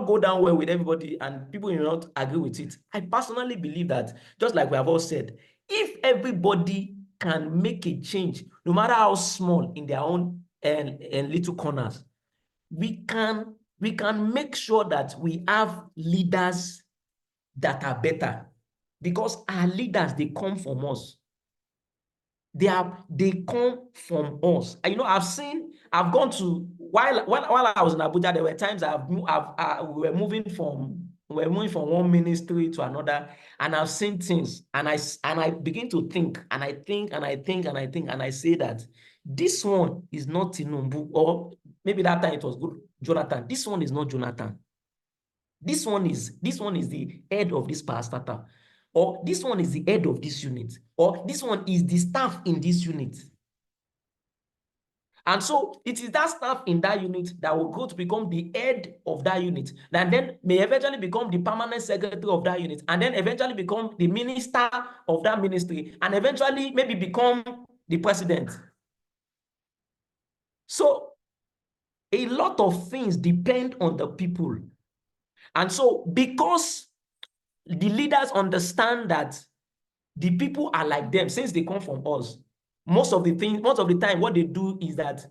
go down well with everybody, and people may not agree with it. I personally believe that, just like we have all said, if everybody can make a change, no matter how small, in their own and little corners, we can make sure that we have leaders that are better because our leaders, they come from us. They come from us. And, you know, I've gone to, while I was in Abuja, there were times we were moving from one ministry to another, and I've seen things, and I begin to think, and I think, and I say that this one is not Tinubu, or maybe that time it was good Jonathan. This one is not Jonathan. This one is the head of this parastatal, or this one is the head of this unit, or this one is the staff in this unit. And so it is that staff in that unit that will go to become the head of that unit, and then may eventually become the permanent secretary of that unit, and then eventually become the minister of that ministry, and eventually maybe become the president. So a lot of things depend on the people. And so because the leaders understand that the people are like them, since they come from us, most of the time, what they do is that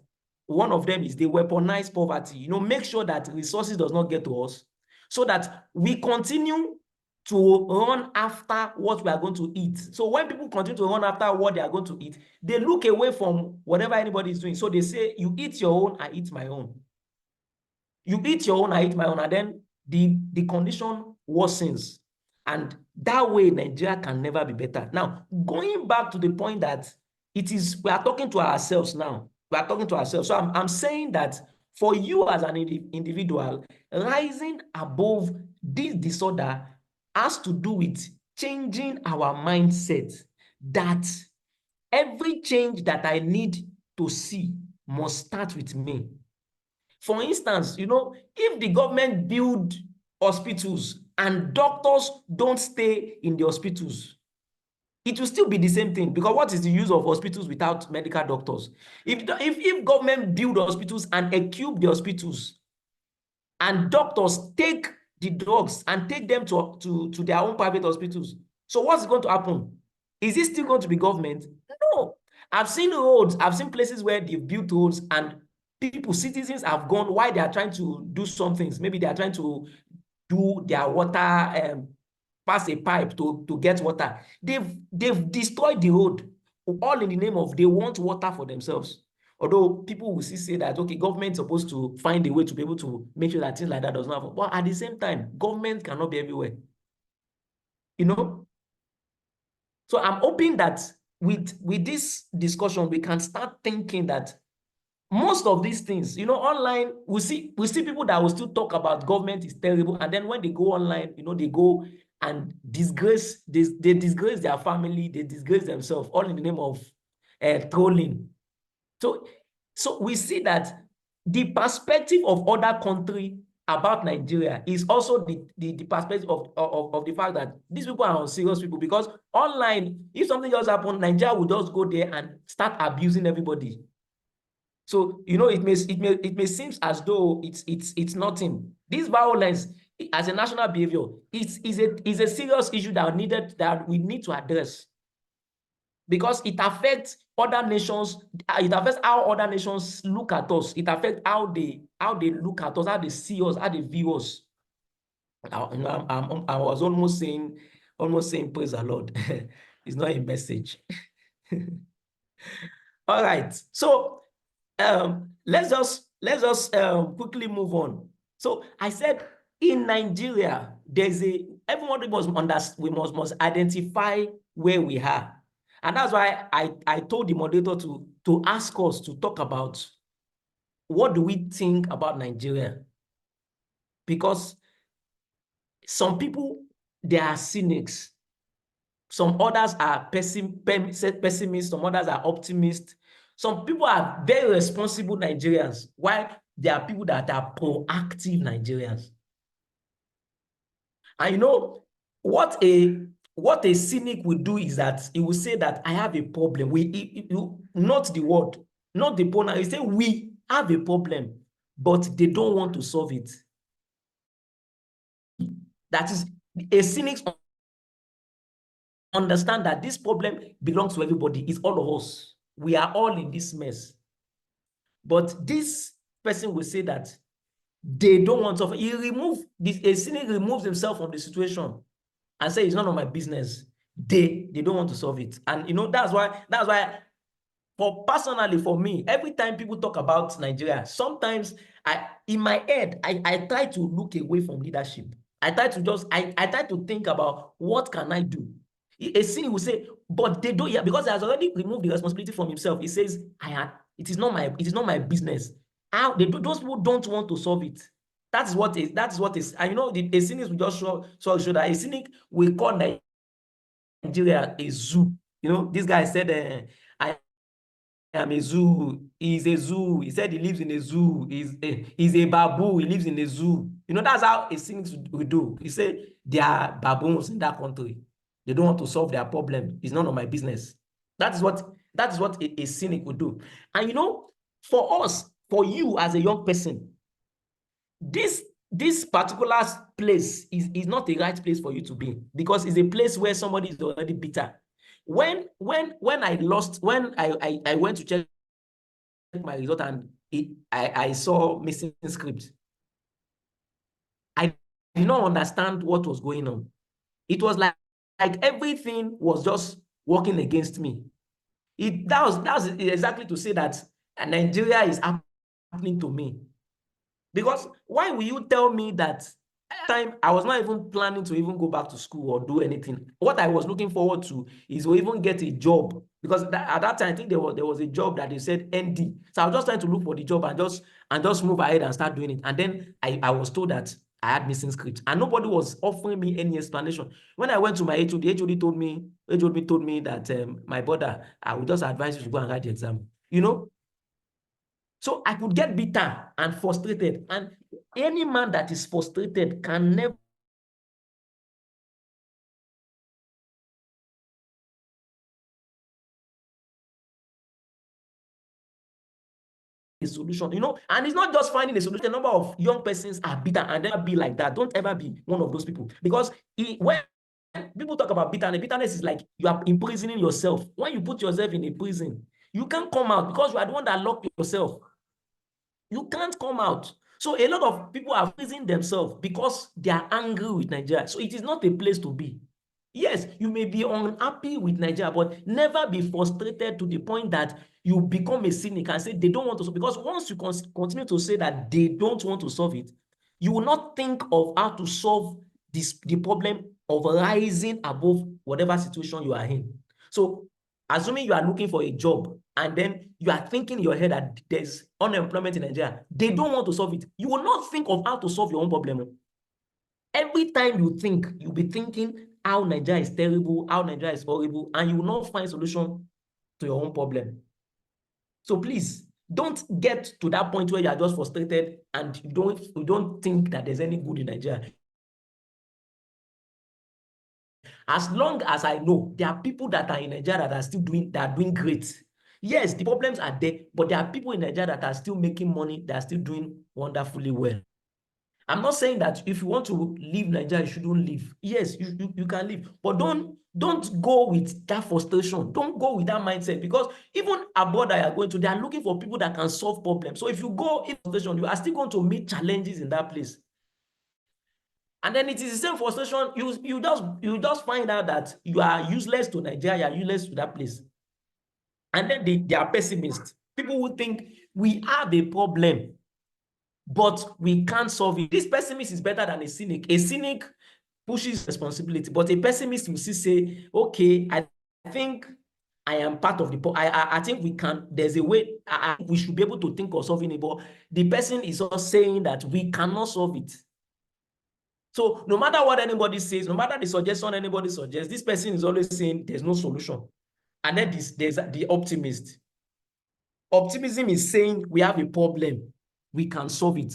one of them is they weaponize poverty, you know, make sure that resources does not get to us, so that we continue to run after what we are going to eat. So when people continue to run after what they are going to eat, they look away from whatever anybody is doing. So they say, you eat your own, I eat my own. You eat your own, I eat my own, and then the condition worsens. And that way, Nigeria can never be better. Now, going back to the point that we are talking to ourselves now. We are talking to ourselves. So I'm saying that for you as an individual, rising above this disorder has to do with changing our mindset, that every change that I need to see must start with me. For instance, you know, if the government build hospitals and doctors don't stay in the hospitals, it will still be the same thing, because what is the use of hospitals without medical doctors? If government build hospitals and equip the hospitals, and doctors take the drugs and take them to their own private hospitals, so what's going to happen? Is it still going to be government? No. I've seen roads, I've seen places where they've built roads and citizens have gone while they are trying to do some things. Maybe they are trying to do their water, pass a pipe to get water. They've destroyed the road, all in the name of they want water for themselves. Although people will still say that, okay, government is supposed to find a way to be able to make sure that things like that does not happen. But at the same time, government cannot be everywhere. You know? So I'm hoping that with this discussion, we can start thinking that most of these things, you know, online, we see people that will still talk about government is terrible, and then when they go online, you know, they go and disgrace, they disgrace their family, they disgrace themselves, all in the name of trolling. So we see that the perspective of other country about Nigeria is also the perspective of the fact that these people are unserious people, because online, if something just happens, Nigeria will just go there and start abusing everybody. So, you know, it may seem as though it's nothing. This violence as a national behavior is a serious issue that we need to address, because it affects other nations. It affects how other nations look at us. It affects how they look at us, how they see us, how they view us. I was almost saying praise the Lord. It's not a message. All right. So let's just quickly move on. So I said in Nigeria, everybody must identify where we are. And that's why I told the moderator to ask us to talk about what do we think about Nigeria. Because some people, they are cynics. Some others are pessimists, some others are optimists. Some people are very responsible Nigerians, while there are people that are proactive Nigerians. And you know, what a cynic will do is that he will say that I have a problem. Not the word, not the pronoun. He say we have a problem, but they don't want to solve it. That is, a cynic understand that this problem belongs to everybody. It's all of us. We are all in this mess. But this person will say that they don't want to. A cynic removes himself from the situation. and say it's none of my business, they don't want to solve it. And you know, that's why personally for me, every time people talk about Nigeria, sometimes in my head, I try to look away from leadership. I try to think about what can I do. A cynic will say, but they don't, because he has already removed the responsibility from himself. He says, it is not my business. How those people don't want to solve it. That's what is. And you know, a cynic will just show that a cynic will call Nigeria a zoo. You know, this guy said, I am a zoo. He's a zoo. He said he lives in a zoo. He's a baboon. He lives in a zoo. You know, that's how a cynic will do. He said there are baboons in that country. They don't want to solve their problem. It's none of my business. That is what a cynic would do. And you know, for us, for you as a young person, this particular place is not the right place for you to be, because it's a place where somebody is already bitter. When I went to check my result and I saw missing script, I did not understand what was going on. It was like everything was just working against me. That was exactly to say that Nigeria is happening to me. Because why will you tell me that time I was not even planning to even go back to school or do anything? What I was looking forward to is to even get a job, because at that time I think there was a job that they said ND. So I was just trying to look for the job and just move ahead and start doing it. And then I was told that I had missing script and nobody was offering me any explanation. When I went to my HOD, HOD told me that my brother, I would just advise you to go and write the exam. You know? So I could get bitter and frustrated. And any man that is frustrated can never a solution, you know, and it's not just finding a solution. A number of young persons are bitter and never be like that. Don't ever be one of those people, because when people talk about bitterness is like you are imprisoning yourself. When you put yourself in a prison, you can't come out because you are the one that locked yourself. You can't come out. So a lot of people are freezing themselves because they are angry with Nigeria. So it is not a place to be. Yes, you may be unhappy with Nigeria, but never be frustrated to the point that you become a cynic and say they don't want to solve. Because once you continue to say that they don't want to solve it, you will not think of how to solve the problem of rising above whatever situation you are in. So assuming you are looking for a job and then you are thinking in your head that there's unemployment in Nigeria, they don't want to solve it. You will not think of how to solve your own problem. Every time you think, you'll be thinking how Nigeria is terrible, how Nigeria is horrible, and you will not find solution to your own problem. So please, don't get to that point where you are just frustrated and you don't think that there's any good in Nigeria. As long as I know, there are people that are in Nigeria that are still doing great. Yes, the problems are there, but there are people in Nigeria that are still making money, that are still doing wonderfully well. I'm not saying that if you want to leave Nigeria, you shouldn't leave. Yes, you can leave, but don't go with that frustration. Don't go with that mindset, because even abroad that you are going to, they are looking for people that can solve problems. So if you go in frustration, you are still going to meet challenges in that place. And then it is the same frustration. You just find out that you are useless to Nigeria, you are useless to that place. And then they are pessimists. People who think we have a problem, but we can't solve it. This pessimist is better than a cynic. A cynic pushes responsibility, but a pessimist will still say, okay, I think I am part of the problem. I think we can, there's a way, we should be able to think of solving it, but the person is also saying that we cannot solve it. So no matter what anybody says, no matter the suggestion anybody suggests, this person is always saying there's no solution. And then there's the optimist. Optimism is saying we have a problem, we can solve it,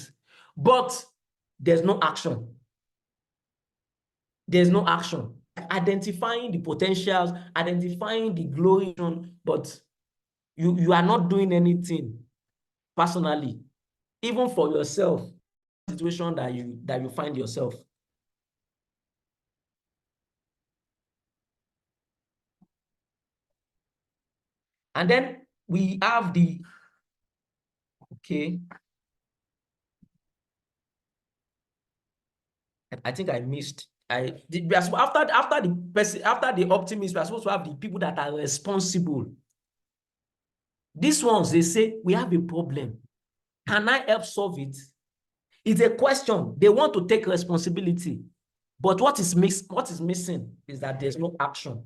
but there's no action. There's no action. Identifying the potentials, identifying the glory, but you are not doing anything personally, even for yourself, situation that you find yourself. And then we have the, okay. I think I missed after the optimists, we are supposed to have the people that are responsible. These ones, they say, we have a problem. Can I help solve it? It's a question. They want to take responsibility. But what is missing is that there's no action.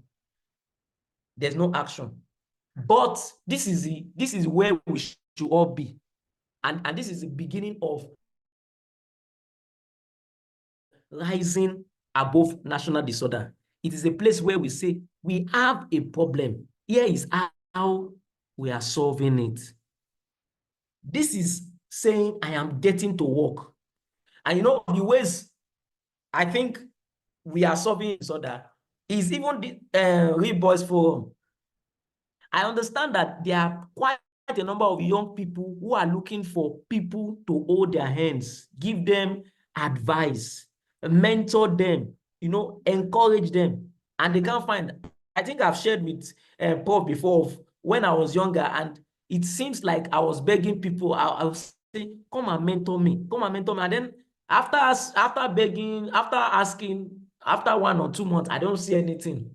There's no action. But this is where we should all be. And this is the beginning of rising above national disorder. It is a place where we say, we have a problem. Here is how we are solving it. This is saying, I am getting to work. And the ways I think we are solving disorder is even the Real Boys Forum. I understand that there are quite a number of young people who are looking for people to hold their hands, give them advice, mentor them, encourage them. And they can't find. I think I've shared with Paul before of when I was younger, and it seems like I was begging people. I was saying, come and mentor me, come and mentor me. And then after begging, after asking, after 1 or 2 months, I don't see anything.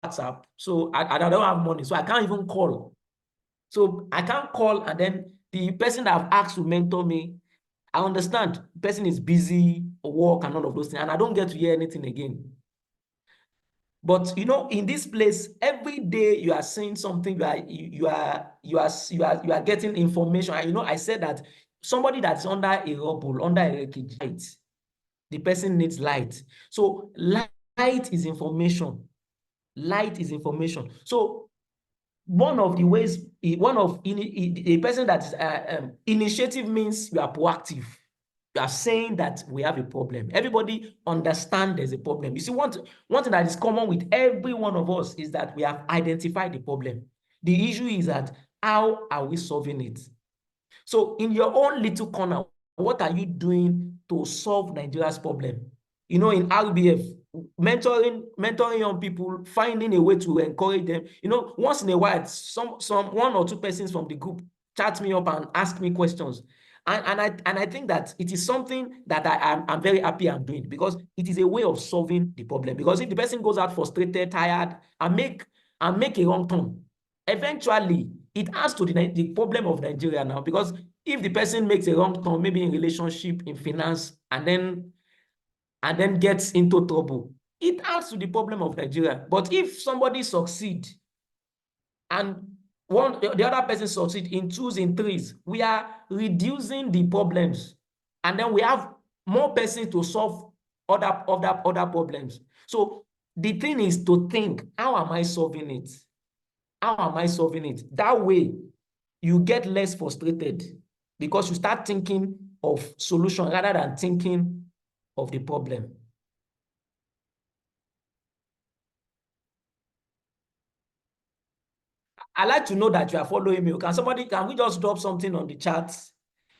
WhatsApp, so I don't have money, so I can't even call. So I can't call, and then the person that I've asked to mentor me, I understand the person is busy or work and all of those things, and I don't get to hear anything again. But in this place, every day you are saying something, you are getting information. And I said that somebody that's under a rubble, under a light, the person needs light. So light is information. Light is information. So one of the ways, a person that is initiative means you are proactive. You are saying that we have a problem. Everybody understands there's a problem. You see, one thing that is common with every one of us is that we have identified the problem. The issue is that how are we solving it? So in your own little corner, what are you doing to solve Nigeria's problem? In RBF, mentoring young people, finding a way to encourage them. Once in a while, some 1 or 2 persons from the group chat me up and ask me questions. And I think that it is something that I'm very happy I'm doing, because it is a way of solving the problem. Because if the person goes out frustrated, tired, and make a wrong turn, eventually it adds to the problem of Nigeria now. Because if the person makes a wrong turn, maybe in relationship, in finance, and then gets into trouble, it adds to the problem of Nigeria. But if somebody succeeds and the other person succeeds in 2s, in 3s, we are reducing the problems, and then we have more persons to solve other problems. So the thing is to think, how am I solving it? How am I solving it? That way, you get less frustrated, because you start thinking of solution rather than thinking of the problem. I like to know that you are following me. Can we just drop something on the chat?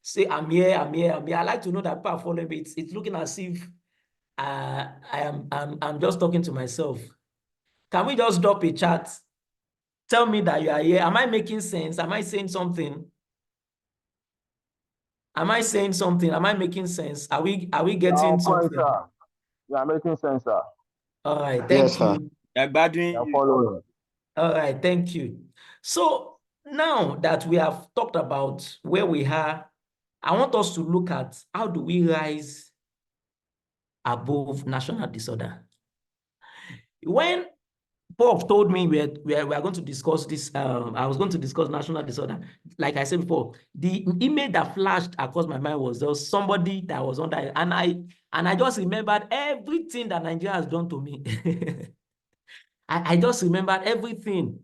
Say, I'm here, I'm here, I'm here. I like to know that people are following me. It's looking as if I'm just talking to myself. Can we just drop a chat? Tell me that you are here. Am I making sense? Am I saying something? Am I saying something? Am I making sense? Are we getting something? Sir. You are making sense, sir. All right, thank you. Following. All right, thank you. So now that we have talked about where we are, I want us to look at how do we rise above national disorder. When Paul told me we are going to discuss this, I was going to discuss national disorder. Like I said before, the image that flashed across my mind was there was somebody that was under, and I just remembered everything that Nigeria has done to me. I just remembered everything.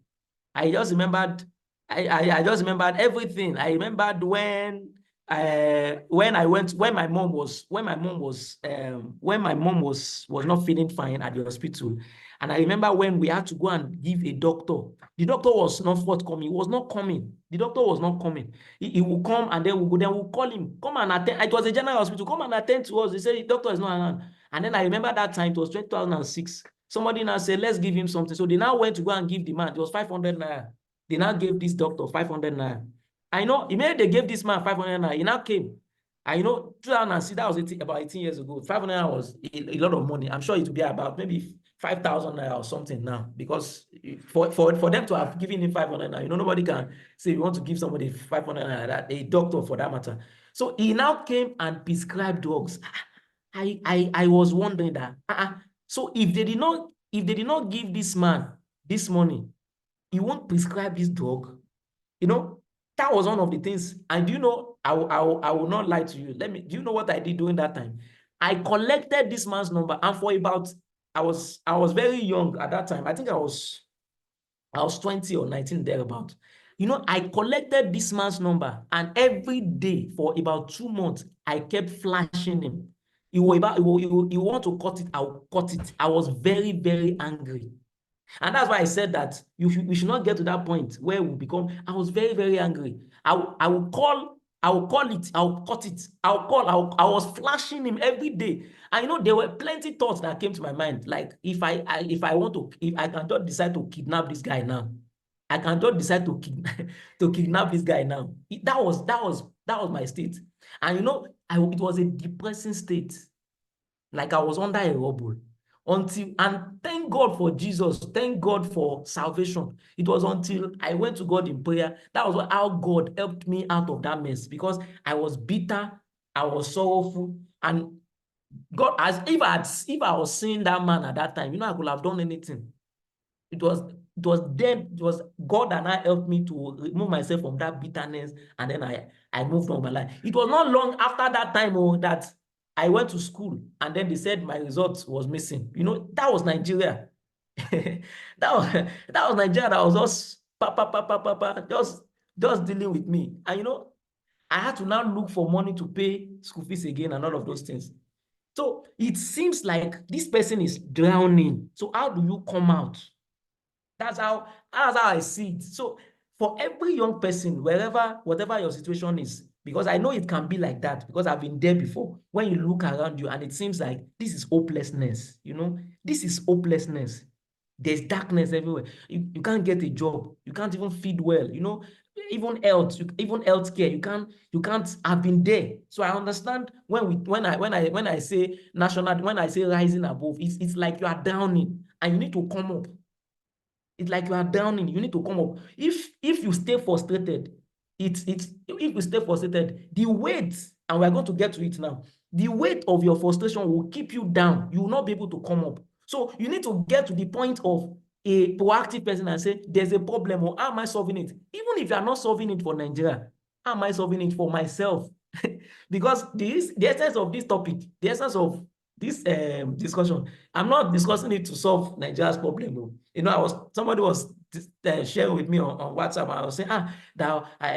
I just remembered everything. I remembered when my mom was not feeling fine at the hospital. And I remember when we had to go and give a doctor. The doctor was not forthcoming. He was not coming. The doctor was not coming. He will come, and then we'll call him. Come and attend. It was a general hospital. Come and attend to us. They said the doctor is not around. And then I remember that time, it was 2006. Somebody now said, let's give him something. So they now went to go and give the man. It was 500 naira. They now gave this doctor 500 naira. I know, immediately they gave this man 500 naira. He now came. And 2006, that was about 18 years ago. 500 naira was a lot of money. I'm sure it would be about maybe 5,000 naira or something now, because for them to have given him 500 naira, nobody can say you want to give somebody 500 naira, a doctor for that matter. So he now came and prescribed drugs. I was wondering that, so if they did not give this man this money, he won't prescribe this drug. That was one of the things. And I will not lie to you. Do you know what I did during that time? I collected this man's number, and for about, I was very young at that time. I think I was 20 or 19 thereabout. I collected this man's number, and every day for about 2 months, I kept flashing him. He want to cut it, I'll cut it. I was very, very angry. And that's why I said that we should not get to that point where we become. I was very, very angry. I will call it, I'll cut it, I was flashing him every day. And there were plenty thoughts that came to my mind. Like, if I can just decide to kidnap this guy now, I can just decide to kidnap this guy now. That was my state. And it was a depressing state. Like, I was under a rubble. And thank God for Jesus, thank God for salvation. It was until I went to God in prayer, that was how God helped me out of that mess, because I was bitter, I was sorrowful, and God, if I was seeing that man at that time, I could have done anything. It was God and I helped me to remove myself from that bitterness, and then I moved on my life. It was not long after that time that I went to school, and then they said my results was missing. That was Nigeria. that was Nigeria. That was just dealing with me. And I had to now look for money to pay school fees again and all of those things. So it seems like this person is drowning. So how do you come out? That's how I see it. So for every young person, whatever your situation is, because I know it can be like that, because I've been there before, when you look around you and it seems like this is hopelessness, this is hopelessness. There's darkness everywhere. You can't get a job. You can't even feed well, even healthcare. You can't. I've been there. So I understand when I say national, when I say rising above, it's like you are drowning and you need to come up. It's like you are drowning. You need to come up. If you stay frustrated, if you stay frustrated, the weight, and we're going to get to it now, the weight of your frustration will keep you down. You will not be able to come up. So you need to get to the point of a proactive person and say, there's a problem, or how am I solving it? Even if you are not solving it for Nigeria, how am I solving it for myself? Because the essence of this topic, the essence of this discussion, I'm not discussing it to solve Nigeria's problem. Somebody was sharing with me on WhatsApp. I was saying,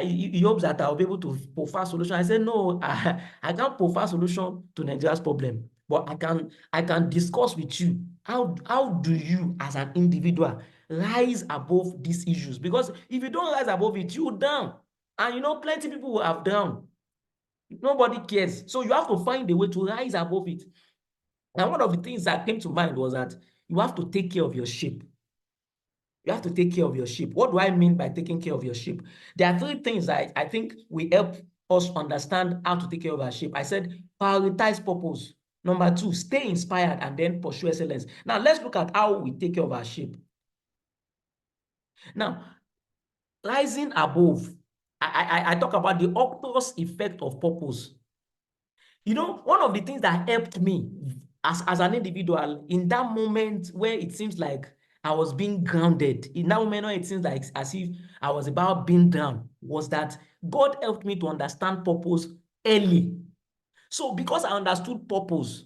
he hopes that I'll be able to provide solution. I said, no, I can't provide solution to Nigeria's problem, but I can discuss with you how do you as an individual rise above these issues? Because if you don't rise above it, you're down. And plenty of people will have down. Nobody cares. So you have to find a way to rise above it. And one of the things that came to mind was that you have to take care of your sheep. You have to take care of your sheep. What do I mean by taking care of your sheep? There are 3 things that I think will help us understand how to take care of our sheep. I said, prioritize purpose. Number 2, stay inspired, and then pursue excellence. Now, let's look at how we take care of our sheep. Now, rising above, I talk about the octopus effect of purpose. One of the things that helped me as an individual in that moment where it seems like I was being grounded, in that moment where it seems like as if I was about being down, was that God helped me to understand purpose early. So because I understood purpose,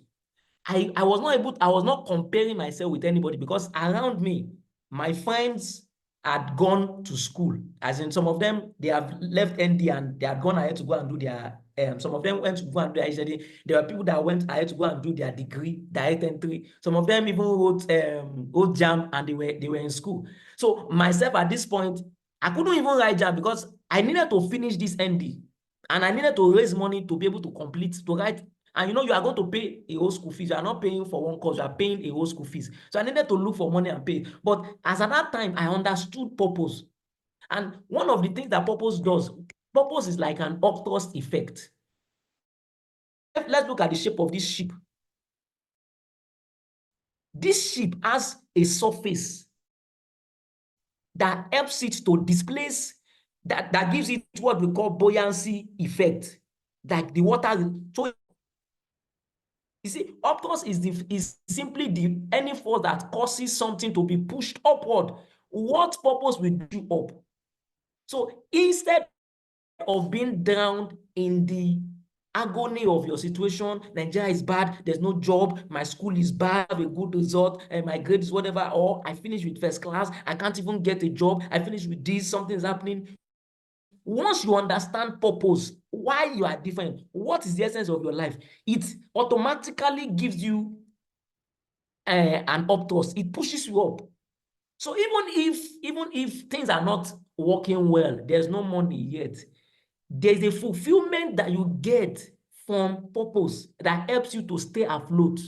I was not comparing myself with anybody, because around me, my friends had gone to school. As in, some of them, they have left ND and they had gone ahead to go and do their, some of them went to go and do their HND. There were people that went ahead to go and do their degree, direct entry. Some of them even wrote JAM, and they were in school. So myself at this point, I couldn't even write JAM because I needed to finish this ND. And I needed to raise money to be able to complete, to write. And you are going to pay a whole school fees. You are not paying for one course, you are paying a whole school fees. So I needed to look for money and pay. But as at that time, I understood purpose. And one of the things that purpose does, purpose is like an octopus effect. let's look at the shape of this ship. This ship has a surface that helps it to displace, that gives it what we call buoyancy effect, like the water. So you see, upwards is simply any force that causes something to be pushed upward. What purpose will you up? So instead of being drowned in the agony of your situation, Nigeria is bad, there's no job, my school is bad, I have a good result, and my grades, whatever, or I finish with first class, I can't even get a job, I finish with this, something's happening. Once you understand purpose, why you are different, what is the essence of your life, it automatically gives you an up thrust. It pushes you up. So even if things are not working well, there's no money yet, there's a fulfillment that you get from purpose that helps you to stay afloat.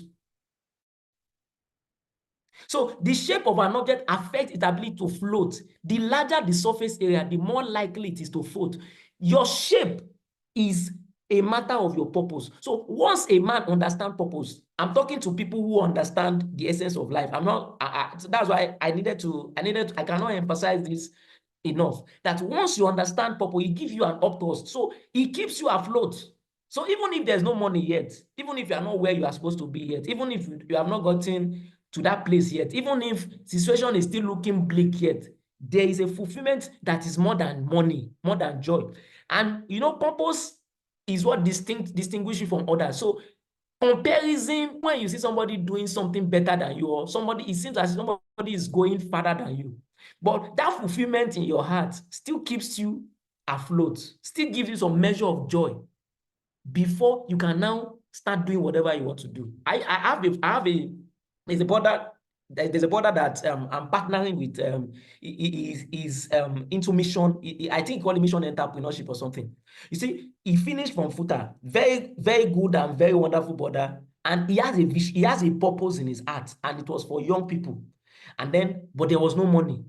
So the shape of an object affects its ability to float. The larger the surface area, the more likely it is to float. Your shape is a matter of your purpose. So once a man understands purpose, I'm talking to people who understand the essence of life. So that's why I cannot emphasize this enough, that once you understand purpose, it gives you an up thrust. So it keeps you afloat. So even if there's no money yet, even if you are not where you are supposed to be yet, even if you have not gotten to that place yet, even if situation is still looking bleak yet, there is a fulfillment that is more than money, more than joy. And purpose is what distinguishes you from others. So comparison, when you see somebody doing something better than you, or it seems as if somebody is going farther than you, but that fulfillment in your heart still keeps you afloat, still gives you some measure of joy before you can now start doing whatever you want to do. There's a brother that I'm partnering with. He's into mission. I think he called it mission entrepreneurship or something. You see, he finished from FUTA, very, very good and very wonderful brother. And he has a purpose in his heart, and it was for young people. But there was no money.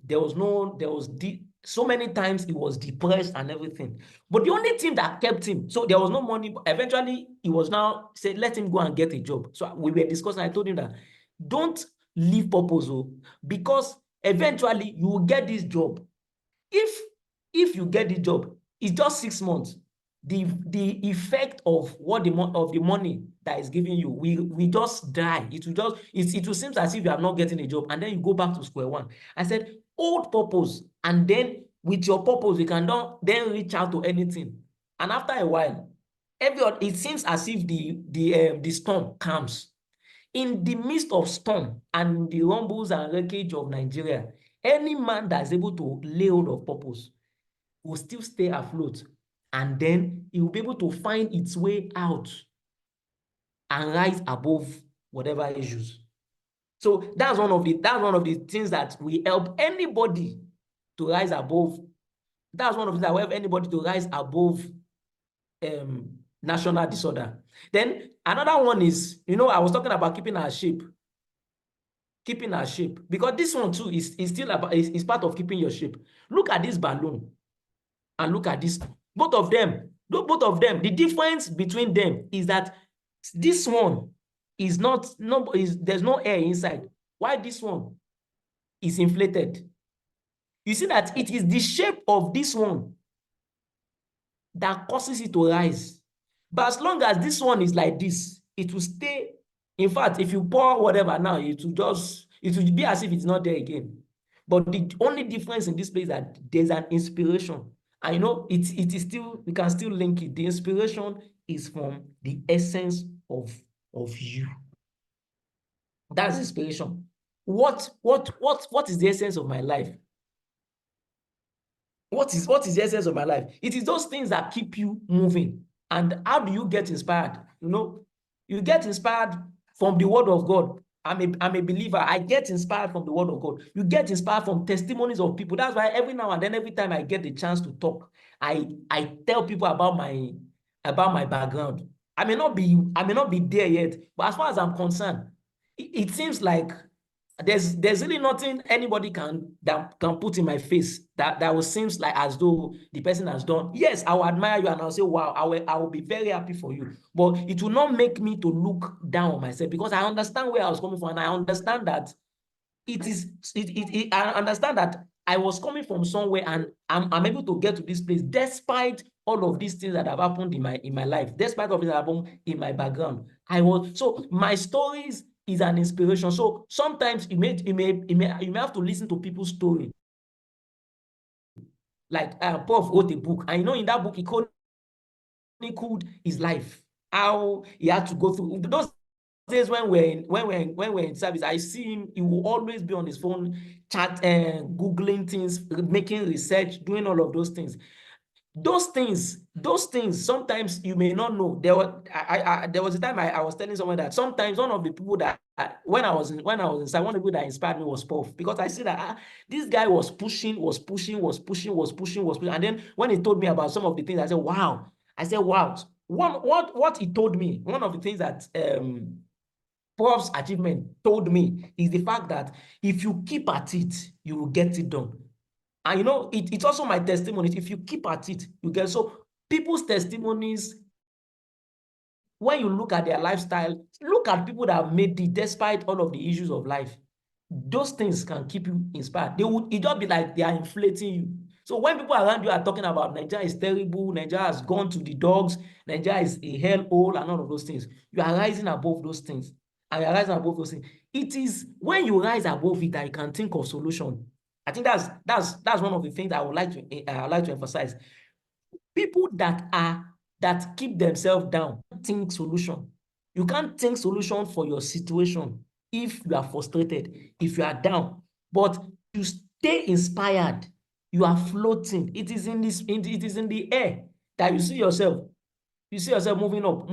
So many times he was depressed and everything. But the only thing that kept him, so there was no money. Eventually, he was now said, let him go and get a job. So we were discussing. I told him that don't leave purpose, because eventually you will get this job. If you get the job, it's just 6 months. The effect of the money that is giving you we just die. It will seem as if you are not getting a job, and then you go back to square one. I said, hold purpose, and then with your purpose, you can then reach out to anything. And after a while, it seems as if the storm comes. In the midst of storm and the rumbles and wreckage of Nigeria, any man that is able to lay hold of purpose will still stay afloat, and then it will be able to find its way out and rise above whatever issues. So that's one of the things that will help anybody to rise above. That's one of the things that will help anybody to rise above national disorder. Then another one is, I was talking about keeping our shape. Keeping our shape, because this one too is still about is part of keeping your shape. Look at this balloon and look at this. Both of them, the difference between them is that this one is there's no air inside, while this one is inflated. You see that it is the shape of this one that causes it to rise. But as long as this one is like this, it will stay. In fact, if you pour whatever now, it will be as if it's not there again. But the only difference in this place is that there's an inspiration. I know it is still, we can still link it. The inspiration is from the essence of you. That's inspiration. What is the essence of my life? What is the essence of my life? It is those things that keep you moving. And how do you get inspired? You get inspired from the word of God. I'm a believer. I get inspired from the word of God. You get inspired from testimonies of people. That's why every now and then, every time I get the chance to talk, I tell people about my background. I may not be there yet, but as far as I'm concerned, it seems like there's really nothing anybody can put in my face that will seems like as though the person has done. Yes, I will admire you and I'll say, wow, I will be very happy for you. But it will not make me to look down on myself, because I understand where I was coming from, and I understand that I understand that I was coming from somewhere, and I'm able to get to this place despite all of these things that have happened in my life, despite all of this that happened in my background. So my stories is an inspiration. So sometimes you may have to listen to people's story. Like Prof wrote a book, and in that book he chronicled his life, how he had to go through those days when we're in service. I see him, he will always be on his phone, chat and googling things, making research, doing all of those things. Those things, sometimes you may not know. There was a time I was telling someone that sometimes one of the people that when I was inside, one of the people that inspired me was Prof, because I see that this guy was pushing, and then when he told me about some of the things, I said, wow. What he told me, one of the things that Prof's achievement told me is the fact that if you keep at it, you will get it done. And it's also my testimony. If you keep at it, you get. So people's testimonies, when you look at their lifestyle, look at people that have made it despite all of the issues of life. Those things can keep you inspired. It just be like they are inflating you. So when people around you are talking about Nigeria is terrible, Nigeria has gone to the dogs, Nigeria is a hellhole, and all of those things, you are rising above those things. And you are rising above those things. It is when you rise above it that you can think of solution. I think that's one of the things I would like to emphasize. People that keep themselves down think solution. You can't think solution for your situation if you are frustrated, if you are down. But you stay inspired, you are floating. It is in the air that you see yourself. You see yourself moving up,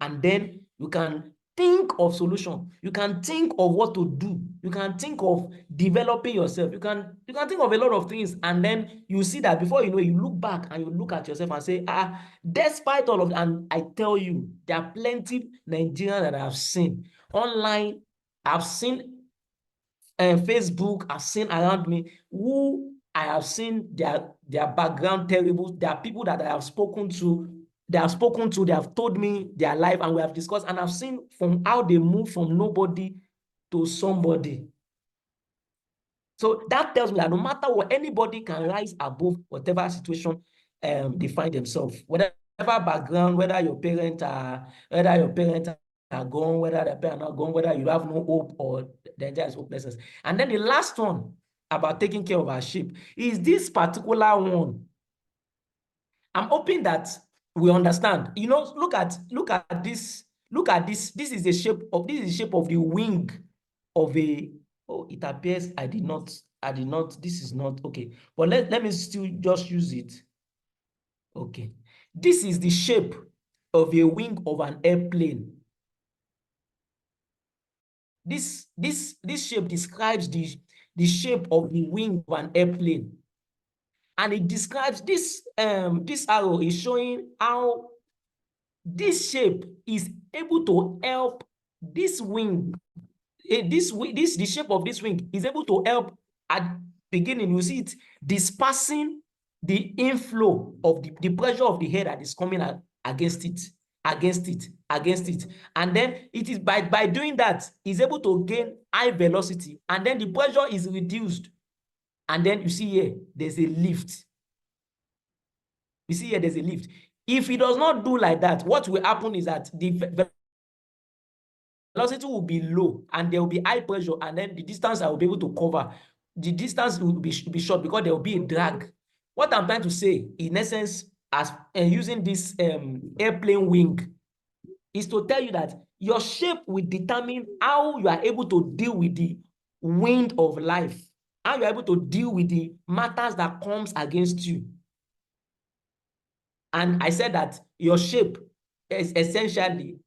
and then you can think of solution. You can think of what to do. You can think of developing yourself. You can think of a lot of things, and then you see that before you know, you look back and you look at yourself and say, despite all of that, and I tell you, there are plenty Nigerians that I have seen online. I've seen Facebook, I've seen around me who I have seen their background terrible. There are people that I have spoken to. They have told me their life, and we have discussed, and I've seen from how they move from nobody to somebody. So that tells me that no matter what, anybody can rise above whatever situation they find themselves, whatever background, whether your parents are gone, whether their parents are gone, whether you have no hope or there is hopelessness. And then the last one about taking care of our sheep is this particular one. I'm hoping that we understand. Look at this. Look at this. This is the shape of the wing of a. Oh, it appears I did not. This is not okay. But let me still just use it. Okay. This is the shape of a wing of an airplane. This shape describes the shape of the wing of an airplane. And it describes this arrow is showing how this shape is able to help this wing. The shape of this wing is able to help at beginning. You see it dispersing the inflow of the pressure of the air that is coming against it. And then it is by doing that, is able to gain high velocity, and then the pressure is reduced. And then you see here, there's a lift. You see here, there's a lift. If it does not do like that, what will happen is that the velocity will be low and there will be high pressure, and then the distance I will be able to cover, the distance will be short because there will be a drag. What I'm trying to say, in essence, as using this airplane wing, is to tell you that your shape will determine how you are able to deal with the wind of life, how you are able to deal with the matters that comes against you. And I said that your shape is essentially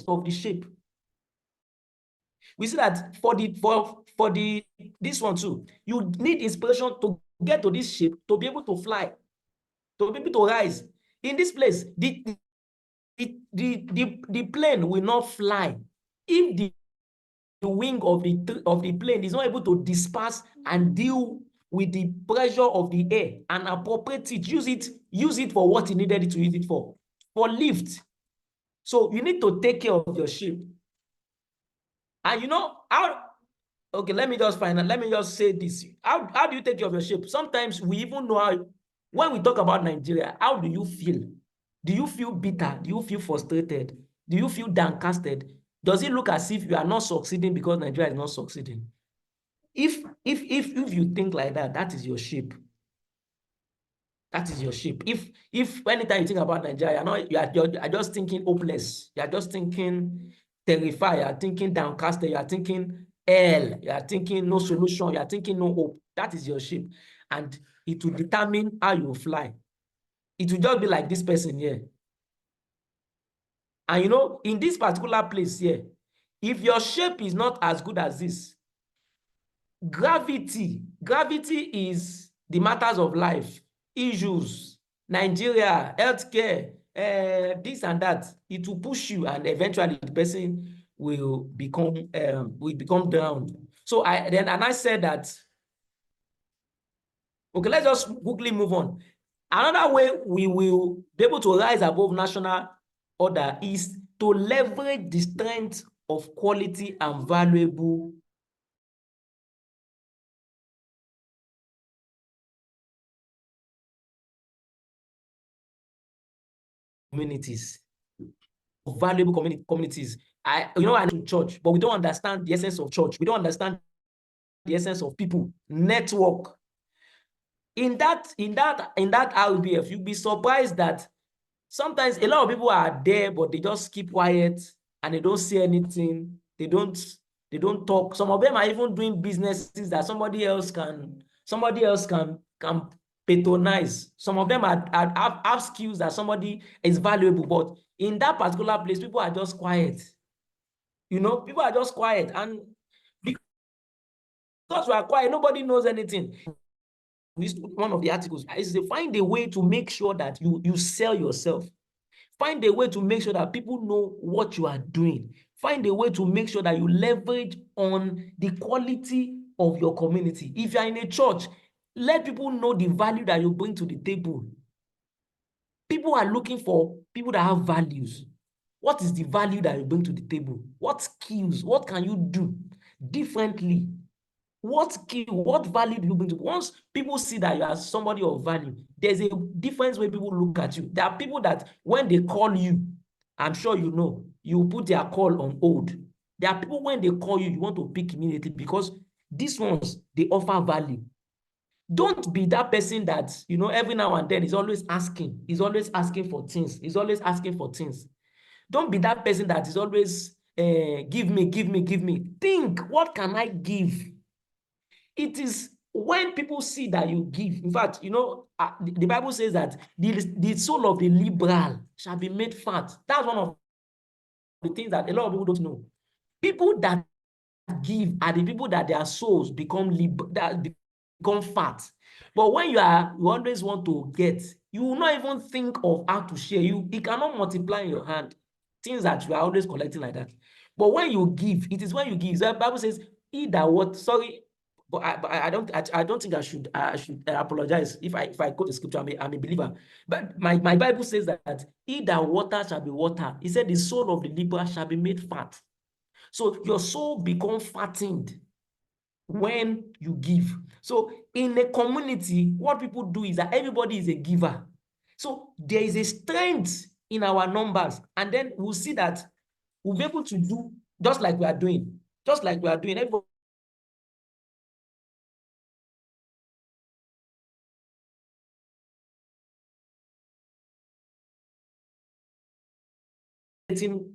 of the shape. We see that for this one too, you need inspiration to get to this shape to be able to fly, to be able to rise. In this place, the plane will not fly if the wing of the plane is not able to disperse and deal with the pressure of the air and appropriate it, use it for what it needed to use it for lift. So you need to take care of your shape. And you know how, okay, let me just say this. How do you take care of your shape? Sometimes we even know how, when we talk about Nigeria, how do you feel? Do you feel bitter? Do you feel frustrated? Do you feel downcasted? Does it look as if you are not succeeding because Nigeria is not succeeding? If you think like that, that is your shape. That is your shape. If anytime you think about Nigeria, you are just thinking hopeless. You are just thinking terrified. You are thinking downcasted. You are thinking hell. You are thinking no solution. You are thinking no hope. That is your shape, and it will determine how you fly. It will just be like this person here. And you know, in this particular place here, if your shape is not as good as this, gravity is the matters of life, issues, Nigeria, healthcare, this and that. It will push you, and eventually the person will become drowned. So I said that, okay, let's just quickly move on. Another way we will be able to rise above national order is to leverage the strength of quality and valuable communities. Valuable communities. I in church, but we don't understand the essence of church. We don't understand the essence of people, network. In that RBF, you'll be surprised that sometimes a lot of people are there, but they just keep quiet and they don't say anything. They don't talk. Some of them are even doing businesses that somebody else can patronize. Some of them have skills that somebody is valuable, but in that particular place, people are just quiet. You know, people are just quiet, and because we are quiet, nobody knows anything. One of the articles is to find a way to make sure that you sell yourself. Find a way to make sure that people know what you are doing. Find a way to make sure that you leverage on the quality of your community. If you're in a church, let people know the value that you bring to the table. People are looking for people that have values. What is the value that you bring to the table? What skills? What can you do differently? What skill, what value do you bring to? Once people see that you are somebody of value, there's a different way people look at you. There are people that when they call you, I'm sure you know, you put their call on hold. There are people when they call you, you want to pick immediately because these ones, they offer value. Don't be that person that, you know, every now and then is always asking for things. He's always asking for things. Don't be that person that is always give me. Think, what can I give? It is when people see that you give. In fact, you know, the Bible says that the soul of the liberal shall be made fat. That's one of the things that a lot of people don't know. People that give are the people that their souls become fat. But when you always want to get, you will not even think of how to share. It cannot multiply in your hand. Things that you are always collecting like that. But when you give, it is when you give. The Bible says, "He that what?" Sorry, but I don't think I should apologize if I quote the scripture. I'm a believer, but my Bible says that he that water shall be water. He said the soul of the liberal shall be made fat. So your soul becomes fattened when you give. So in a community, what people do is that everybody is a giver. So there is a strength in our numbers, and then we'll see that we'll be able to do just like we are doing. Everybody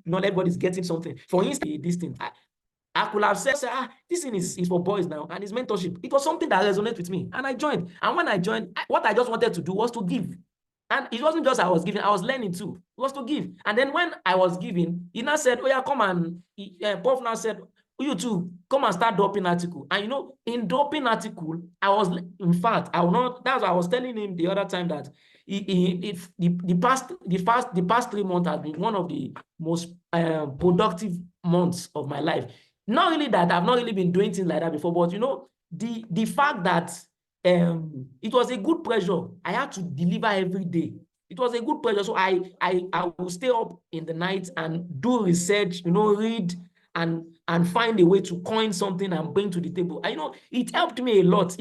not everybody's getting something. For instance, this thing, I could have said, this thing is for boys now, and it's mentorship. It was something that resonated with me, and I joined. And when I joined, what I just wanted to do was to give. And it wasn't just I was giving, I was learning too. It was to give. And then when I was giving, he now said, oh yeah, come and, Prof now said, you too, come and start dropping article. And you know, in dropping article, I was, in fact, I will not, that's what I was telling him the other time that if the past 3 months has been one of the most productive months of my life. Not really that I've not really been doing things like that before, but you know, the fact that it was a good pressure. I had to deliver every day. It was a good pressure. So I will stay up in the night and do research, you know, read and find a way to coin something and bring to the table. And, you know, it helped me a lot.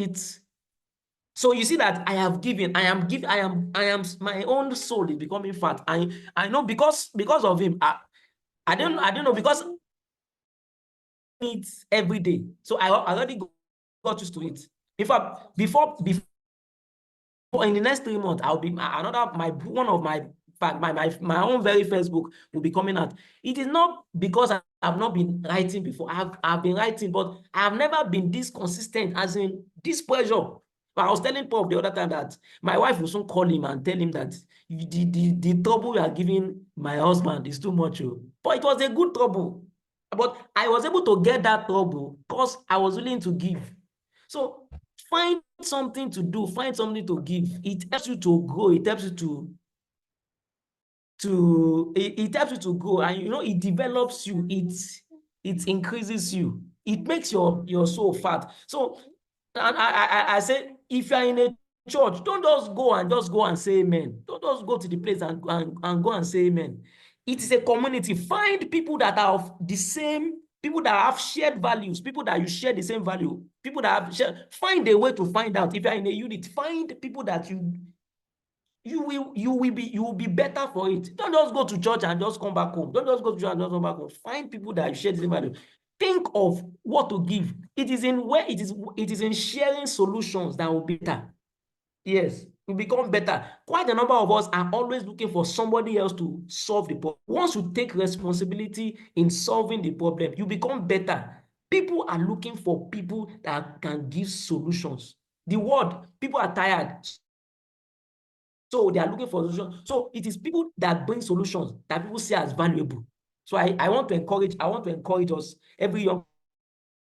So you see that I have given, I am my own soul is becoming fat. I know because of him. I don't know, because it's every day. So I already got used to it. In fact, before in the next 3 months, I'll be one of my own very first book will be coming out. It is not because I've not been writing before. I've been writing, but I've never been this consistent, as in this pressure. But I was telling Paul the other time that my wife will soon call him and tell him that the trouble you are giving my husband is too much. But it was a good trouble. But I was able to get that trouble because I was willing to give. So find something to do, find something to give. It helps you to grow. It helps you it helps you to grow, and you know, it develops you. It increases you. It makes your soul fat. So, and I say, if you are in a church, don't just go and say amen. Don't just go to the place and go and say amen. It is a community. Find people that are of the same, people that have shared values, people that you share the same value, people that have shared. Find a way to find out. If you are in a unit, find people that you will be better for it. Don't just go to church and just come back home. Don't just go to church and just come back home. Find people that you share the same value. Think of what to give. It is in sharing solutions that will be better. Yes, we become better. Quite a number of us are always looking for somebody else to solve the problem. Once you take responsibility in solving the problem, you become better. People are looking for people that can give solutions. People are tired. So they are looking for solutions. So it is people that bring solutions that people see as valuable. So I want to encourage us, every young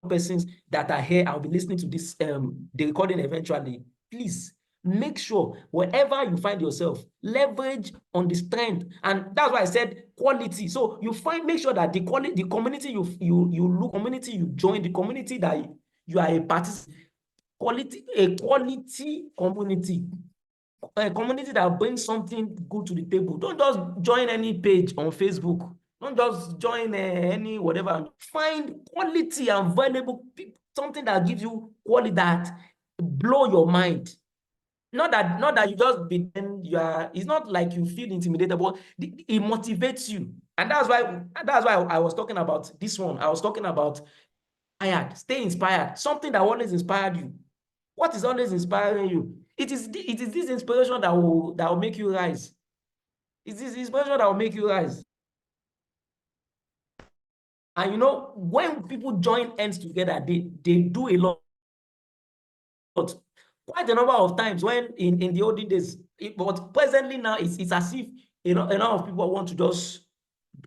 persons that are here, I'll be listening to this the recording eventually. Please make sure wherever you find yourself, leverage on the strength. And that's why I said quality. So you make sure that the community you join, the community that you are a participant, a quality community. A community that brings something good to the table. Don't just join any page on Facebook. Don't just join any whatever. Find quality and valuable people, something that gives you quality that blow your mind. Not that you just be then it's not like you feel intimidated, but it motivates you. And that's why I was talking about this one. I was talking about stay inspired, something that always inspired you. What is always inspiring you? It is this inspiration that will make you rise. It's this inspiration that will make you rise. And you know, when people join hands together, they do a lot. Quite a number of times when in the olden days, but presently now it's as if a lot of people want to just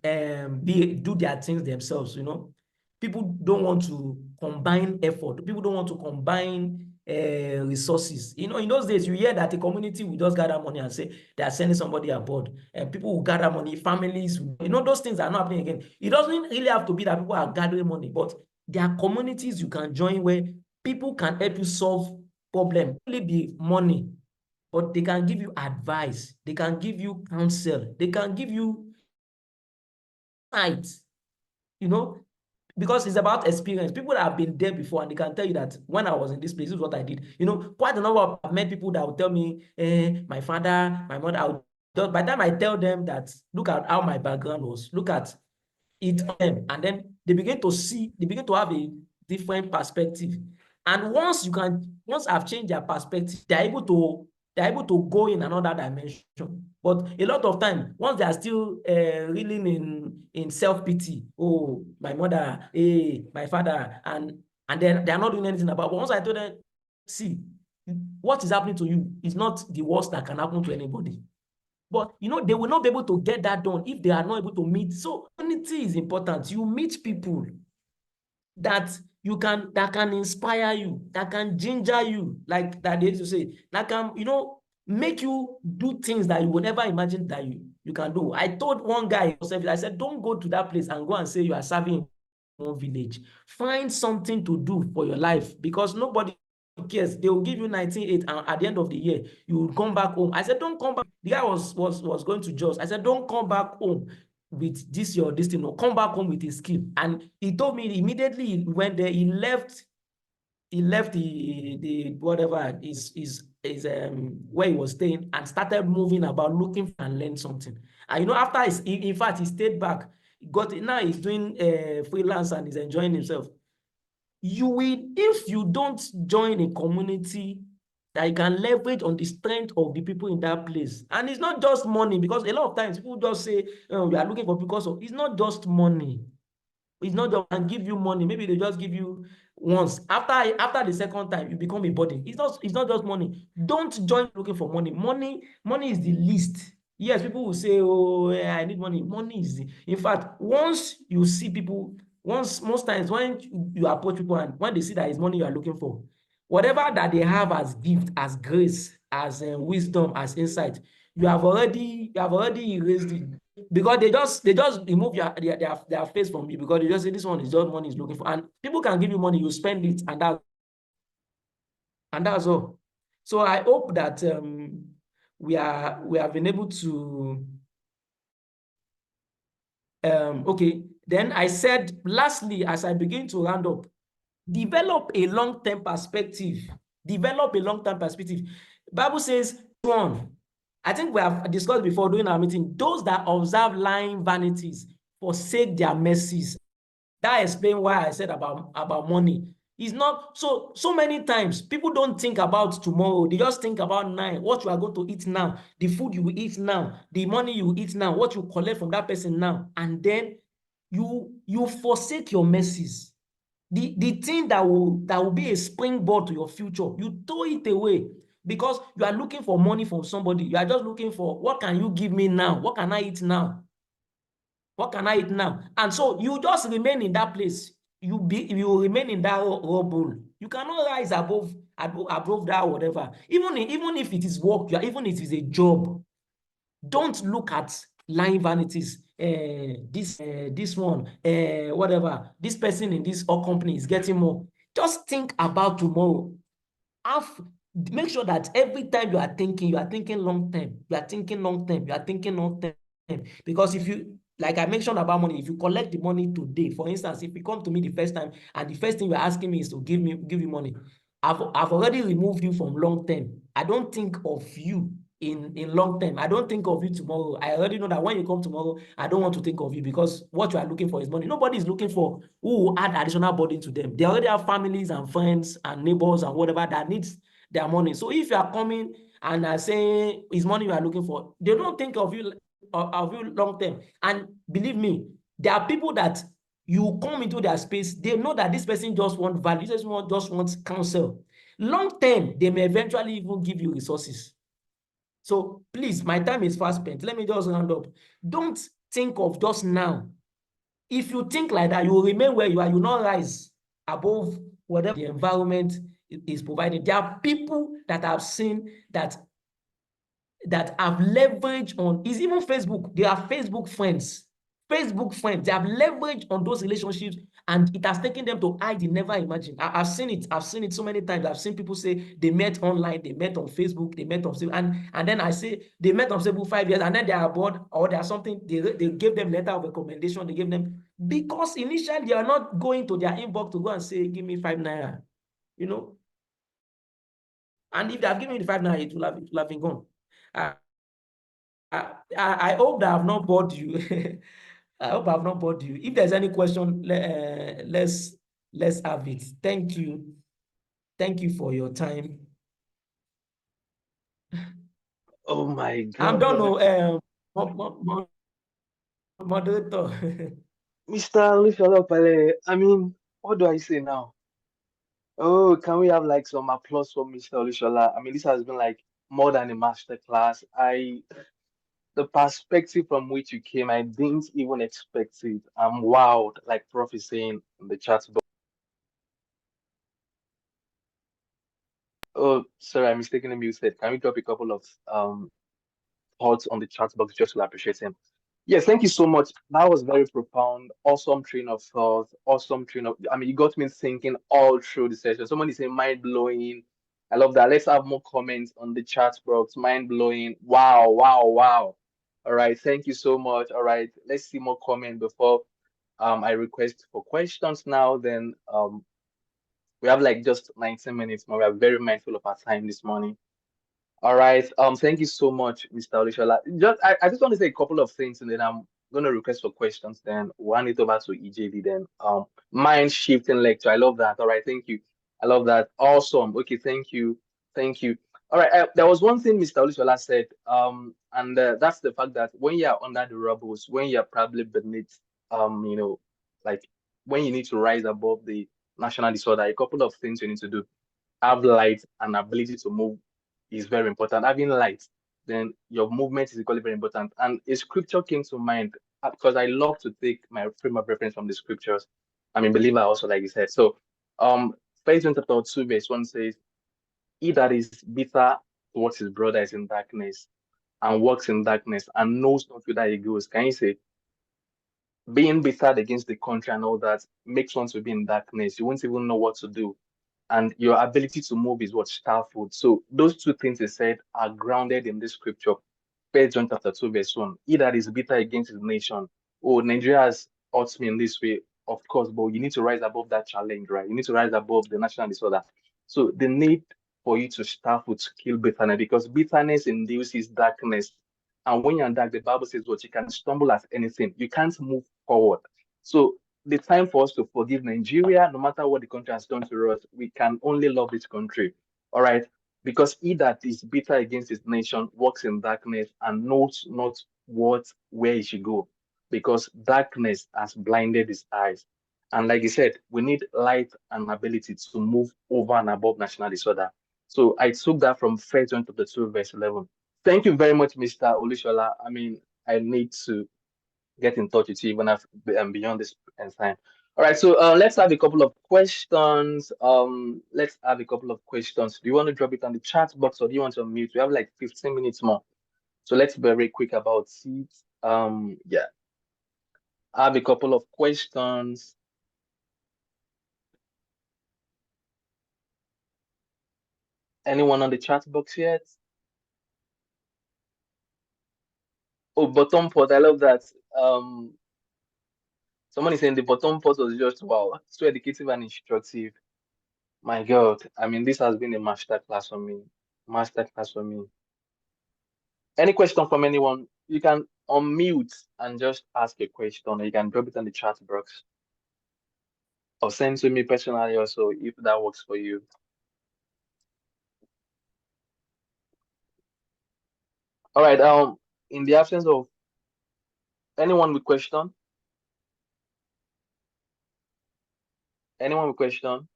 do their things themselves. You know, people don't want to combine effort. People don't want to combine resources. You know, in those days, you hear that a community will just gather money and say they are sending somebody abroad, and people will gather money, families, you know, those things are not happening again. It doesn't really have to be that people are gathering money, but there are communities you can join where people can help you solve problems. It will be money, but they can give you advice, they can give you counsel, they can give you insight, you know, because it's about experience. People that have been there before, and they can tell you that when I was in this place, this is what I did. You know, quite a number of I've met people that will tell me, my father, my mother, by the time I tell them that, look at how my background was, look at it, and then they begin to have a different perspective. And once I've changed their perspective, they're able to go in another dimension. But a lot of time, once they are still reeling in self-pity, oh, my mother, my father, and then they are not doing anything about it. But once I told them, see, what is happening to you is not the worst that can happen to anybody. But you know, they will not be able to get that done if they are not able to meet. So community is important. You meet people that can inspire you, that can ginger you, like that they used to say, that can, you know, make you do things that you would never imagine that you can do. I told one guy, I said, don't go to that place and go and say you are serving one village. Find something to do for your life, because nobody cares. They will give you 19.8, and at the end of the year, you will come back home. I said, don't come back. The guy was going to Jos. I said, don't come back home with this your thing, or come back home with a skill. And he told me immediately he went there, he left the whatever is where he was staying, and started moving about, looking and learn something. And you know, after in fact, he stayed back, now he's doing freelance and he's enjoying himself. You will, if you don't join a community that you can leverage on the strength of the people in that place. And it's not just money, because a lot of times people just say, oh, we are looking for, because of, it's not just money. It's not just and give you money. Maybe they just give you once. After the second time, you become a burden. It's not just money. Don't join looking for money. Money is the least. Yes, people will say, oh, yeah, I need money. Money is in fact, once you see people, most times when you approach people and when they see that it's money you are looking for, whatever that they have as gift, as grace, as wisdom, as insight, you have already erased it, because they just remove their face from you, because they just say this one is just money is looking for. And people can give you money, you spend it, and that's all. So I hope that we have been able to okay. Then I said, lastly, as I begin to round up, develop a long-term perspective. Develop a long-term perspective. Bible says, one, I think we have discussed before during our meeting, those that observe lying vanities forsake their mercies. That explains why I said about money. It's not so many times people don't think about tomorrow. They just think about now, what you are going to eat now, the food you will eat now, the money you will eat now, what you collect from that person now, and then you forsake your mercies. The thing that will be a springboard to your future, you throw it away, because you are looking for money from somebody. You are just looking for, what can you give me now? What can I eat now? What can I eat now? And so you just remain in that place. You remain in that rubble. You cannot rise above that whatever. Even if it is work, even if it is a job, don't look at lying vanities. This one, whatever. This person in this company is getting more. Just think about tomorrow. Make sure that every time you are thinking long term. You are thinking long term. You are thinking long term. Because if you, like I mentioned about money, if you collect the money today, for instance, if you come to me the first time and the first thing you're asking me is to give you money, I've already removed you from long term. I don't think of you in long term. I don't think of you tomorrow. I already know that when you come tomorrow, I don't want to think of you, because what you are looking for is money. Nobody is looking for who will add additional burden to them. They already have families and friends and neighbors and whatever that needs their money. So if you are coming and are saying it's money you are looking for, they don't think of you long term. And believe me, there are people that you come into their space, they know that this person just wants value, this person just wants counsel. Long term, they may eventually even give you resources. So please, my time is fast spent. Let me just round up. Don't think of just now. If you think like that, you will remain where you are. You will not rise above whatever the environment is providing. There are people that I've seen that have leverage on, is even Facebook. They are Facebook friends. Facebook friends, they have leverage on those relationships, and it has taken them to heights they never imagined. I've seen it. I've seen it so many times. I've seen people say they met online, they met on Facebook, they met on Facebook, and then I say they met on Facebook 5 years, and then they are bored, or they are something. They gave them letter of recommendation. They gave them, because initially they are not going to their inbox to go and say, give me 5 naira, you know. And if they have given me the 5 naira, it will have been gone. I hope that I've not bored you. I hope I've not bored you. If there's any question, let's have it. Thank you. Thank you for your time. Oh my I'm God. done. Moderator. Mr. Olusola Opaleye, I mean, what do I say now? Oh, can we have like some applause for Mr. Olusola? I mean, this has been like more than a master class. the perspective from which you came, I didn't even expect it. I'm wowed, like Prof is saying in the chat box. Oh, sorry, I mistakenly muted. Can we drop a couple of thoughts on the chat box just to appreciate him? Yes, thank you so much. That was very profound. Awesome train of thought. Awesome train of. I mean, you got me thinking all through the session. Somebody saying mind blowing. I love that. Let's have more comments on the chat box. Mind blowing. Wow, wow, wow. All right. Thank you so much. All right. Let's see more comment before I request for questions now. Then we have like just 19 minutes more. We are very mindful of our time this morning. All right. Thank you so much, Mr. Olusola. I just want to say a couple of things, and then I'm gonna request for questions. Then we'll hand it over to EJD. Then mind shifting lecture. I love that. All right. Thank you. I love that. Awesome. Okay. Thank you. Thank you. All right. There was one thing Mr. Olusola said. And that's the fact that when you are under the rubbles, when you're probably beneath, like when you need to rise above the national disorder, a couple of things you need to do. Have light and ability to move is very important. Having light, then your movement is equally very important. And a scripture came to mind because I love to take my frame of reference from the scriptures. I'm a believer also, like you said. So, First John chapter 2, verse 1 says, "He that is bitter towards his brother is in darkness and walks in darkness and knows not whither he goes." Can you say, being bitter against the country and all that makes one to be in darkness? You won't even know what to do, and your ability to move is what starful. So those two things he said are grounded in this scripture. First John chapter 2, verse 1. He that is bitter against his nation. Oh, Nigeria has hurt me in this way, of course, but you need to rise above that challenge, right? You need to rise above the national disorder. So the need for you to start with to kill bitterness, because bitterness induces darkness. And when you're in dark, the Bible says what you can stumble at anything. You can't move forward. So the time for us to forgive Nigeria, no matter what the country has done to us, we can only love this country. All right. Because he that is bitter against his nation walks in darkness and knows not where he should go, because darkness has blinded his eyes. And like you said, we need light and ability to move over and above national disorder. So I took that from 1 John chapter 2, verse 11. Thank you very much, Mr. Olusola. I mean, I need to get in touch with you even beyond this time. All right, so let's have a couple of questions. Let's have a couple of questions. Do you want to drop it on the chat box or do you want to unmute? We have like 15 minutes more. So let's be very quick about it. Yeah. I have a couple of questions. Anyone on the chat box yet? Oh, bottom pot. I love that. Someone is saying the bottom pot was just wow, so educative and instructive. My God, I mean, this has been a master class for me. Master class for me. Any question from anyone? You can unmute and just ask a question, or you can drop it on the chat box, or send to me personally also if that works for you. All right. In the absence of anyone with question, anyone with question.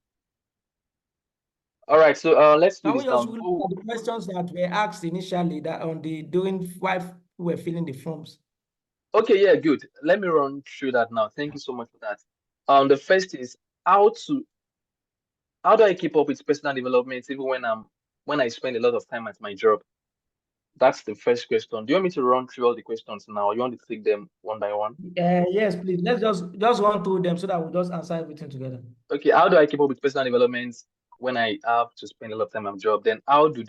All right. So let's do Now this we now. just look at the questions that were asked initially that on the doing while we were filling the forms. Okay. Yeah. Good. Let me run through that now. Thank you so much for that. The first is how do I keep up with personal development even when I spend a lot of time at my job? That's the first question. Do you want me to run through all the questions now, or you want to take them one by one? Yes, please. Let's just run through them so that we'll just answer everything together. Okay, how do I keep up with personal development when I have to spend a lot of time on job? Then how do I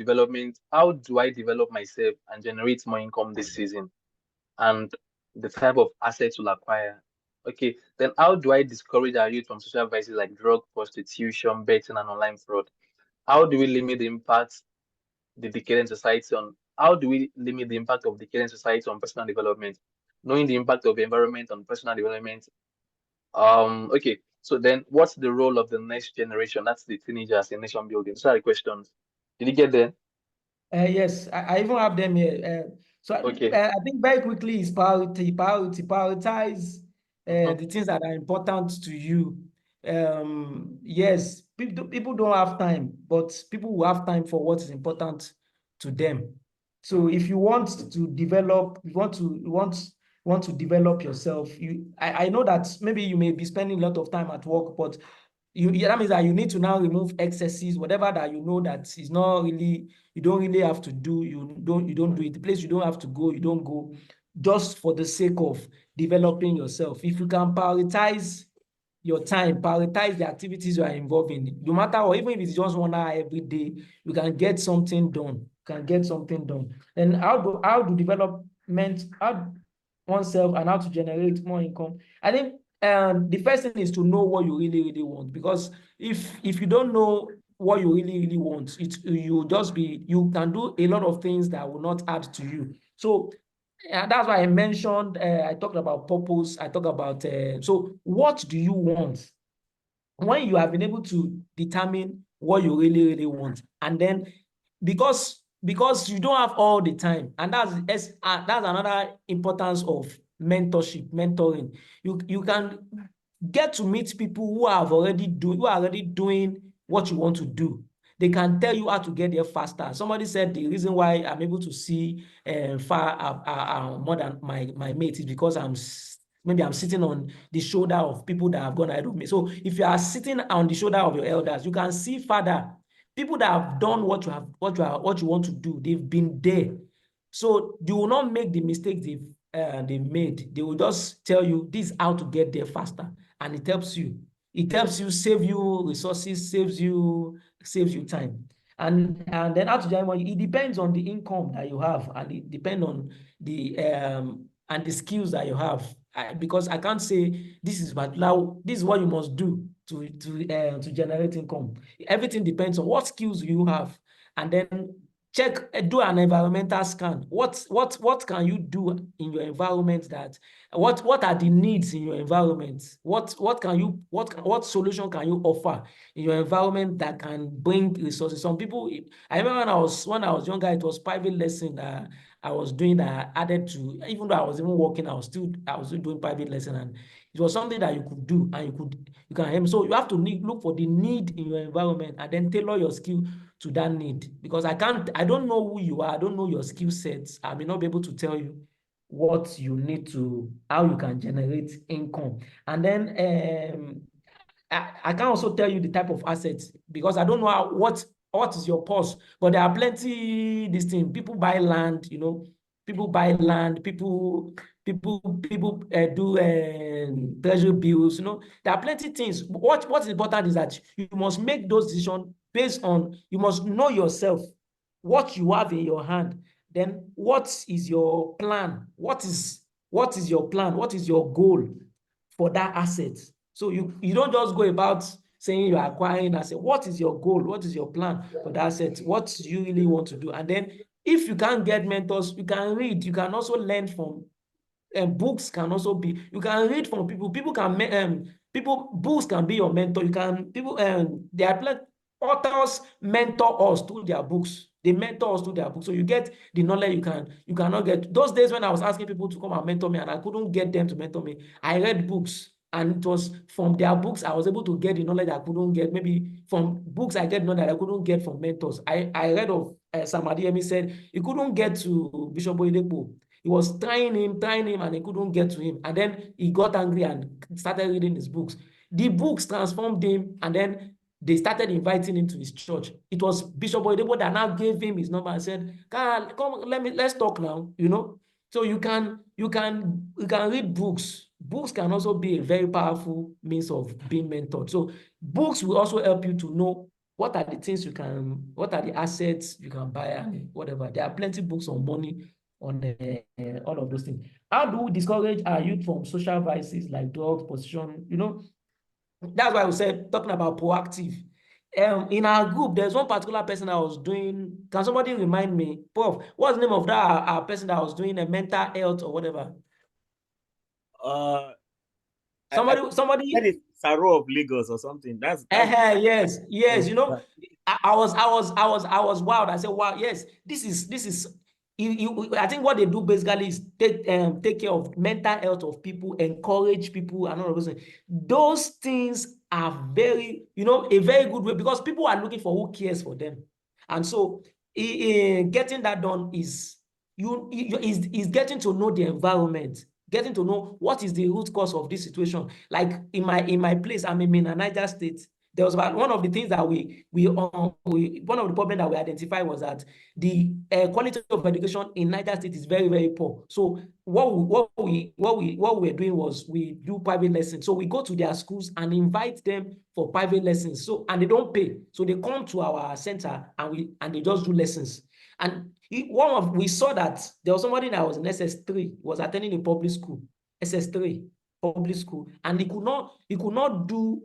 develop myself and generate more income this season? And the type of assets will acquire. Okay, then how do I discourage our youth from social vices like drug, prostitution, betting, and online fraud? How do we limit the impact the decadent society on how do we limit the impact of decadent society on personal development? Knowing the impact of the environment on personal development. Okay, so then what's the role of the next generation? That's the teenagers in nation building. Those are the questions. Did you get there? Yes, I even have them here. So Okay. I think very quickly is prioritize the things that are important to you. Yes, people don't have time, but people will have time for what is important to them. So if you want to develop, you want to develop yourself, I know that maybe you may be spending a lot of time at work, but that means that you need to now remove excesses, whatever that you know that is not really, you don't really have to do, you don't do it. The place you don't have to go, you don't go, just for the sake of developing yourself. If you can prioritize your time, prioritize the activities you are involved in, no matter what, even if it's just 1 hour every day, you can get something done. And how do development, how oneself and how to generate more income? I think the first thing is to know what you really, really want. Because if you don't know what you really, really want, you can do a lot of things that will not add to you. So that's why I mentioned, I talked about purpose, I talked about, so what do you want? When you have been able to determine what you really, really want, and then because you don't have all the time, and that's another importance of mentoring. You can get to meet people who are already doing what you want to do. They can tell you how to get there faster. Somebody said the reason why I'm able to see far more than my mate is because maybe I'm sitting on the shoulder of people that have gone ahead of me. So if you are sitting on the shoulder of your elders, you can see further. People that have done what you want to do, they've been there. So you will not make the mistakes they've made. They will just tell you this is how to get there faster, and it helps you. It helps you, save you resources, saves you time. And then how to generate money, it depends on the income that you have, and it depends on the and the skills that you have. Because I can't say this is what you must do to generate income. Everything depends on what skills you have, and then do an environmental scan. What can you do in your environment that what are the needs in your environment? What solution can you offer in your environment that can bring resources? Some people, I remember when I was younger, it was private lesson that I was doing that I added to, even though I was even working, I was still doing private lesson, and it was something that you could do and you can help. So you have to look for the need in your environment and then tailor your skill to that need. Because I don't know who you are, I don't know your skill sets. I may not be able to tell you what you need to, how you can generate income. And then I can also tell you the type of assets, because I don't know what is your purse, but there are plenty this thing. People buy land, people buy land, people do treasury bills, there are plenty things. What's important is that you must make those decisions based on, you must know yourself, what you have in your hand. Then what is your plan? What is your plan? What is your goal for that asset? So you don't just go about saying you are acquiring asset. What is your goal? What is your plan for that asset? What do you really want to do? And then if you can't get mentors, you can read. You can also learn from books. Can also be, you can read from people. Books can be your mentor. There are plenty authors mentor us through their books. They mentor us through their books. So you get the knowledge you cannot get. Those days when I was asking people to come and mentor me and I couldn't get them to mentor me, I read books. And it was from their books I was able to get the knowledge I couldn't get. Maybe from books I get knowledge I couldn't get from mentors. I read of Sam Adeyemi said he couldn't get to Bishop Oyedepo. He was trying him, and he couldn't get to him. And then he got angry and started reading his books. The books transformed him, and then they started inviting him to his church. It was Bishop Oyedepo that now gave him his number and said, come, let's talk now, So you can read books. Books can also be a very powerful means of being mentored. So books will also help you to know what are the things what are the assets you can buy and whatever. There are plenty of books on money, on all of those things. How do we discourage our youth from social vices like drugs, prostitution? That's why we said, talking about proactive. In our group, there's one particular person I was doing. Can somebody remind me, Prof, what's the name of that our person that was doing a mental health or whatever? Somebody. That is Saro of Lagos or something. That's yes. I was wild. I said, wow, yes, this is. I think what they do basically is take care of mental health of people, encourage people, and all of those things. Those things are very, a very good way, because people are looking for who cares for them. And so getting that done is is getting to know the environment, getting to know what is the root cause of this situation. Like in my place, I'm in Niger State. There was about one of the things that one of the problems that we identified was that the quality of education in Niger State is very, very poor. So what we were doing was we do private lessons. So we go to their schools and invite them for private lessons. So and they don't pay. So they come to our center and they just do lessons. And we saw that there was somebody that was in SS3, was attending a public school, SS3 public school, and he could not do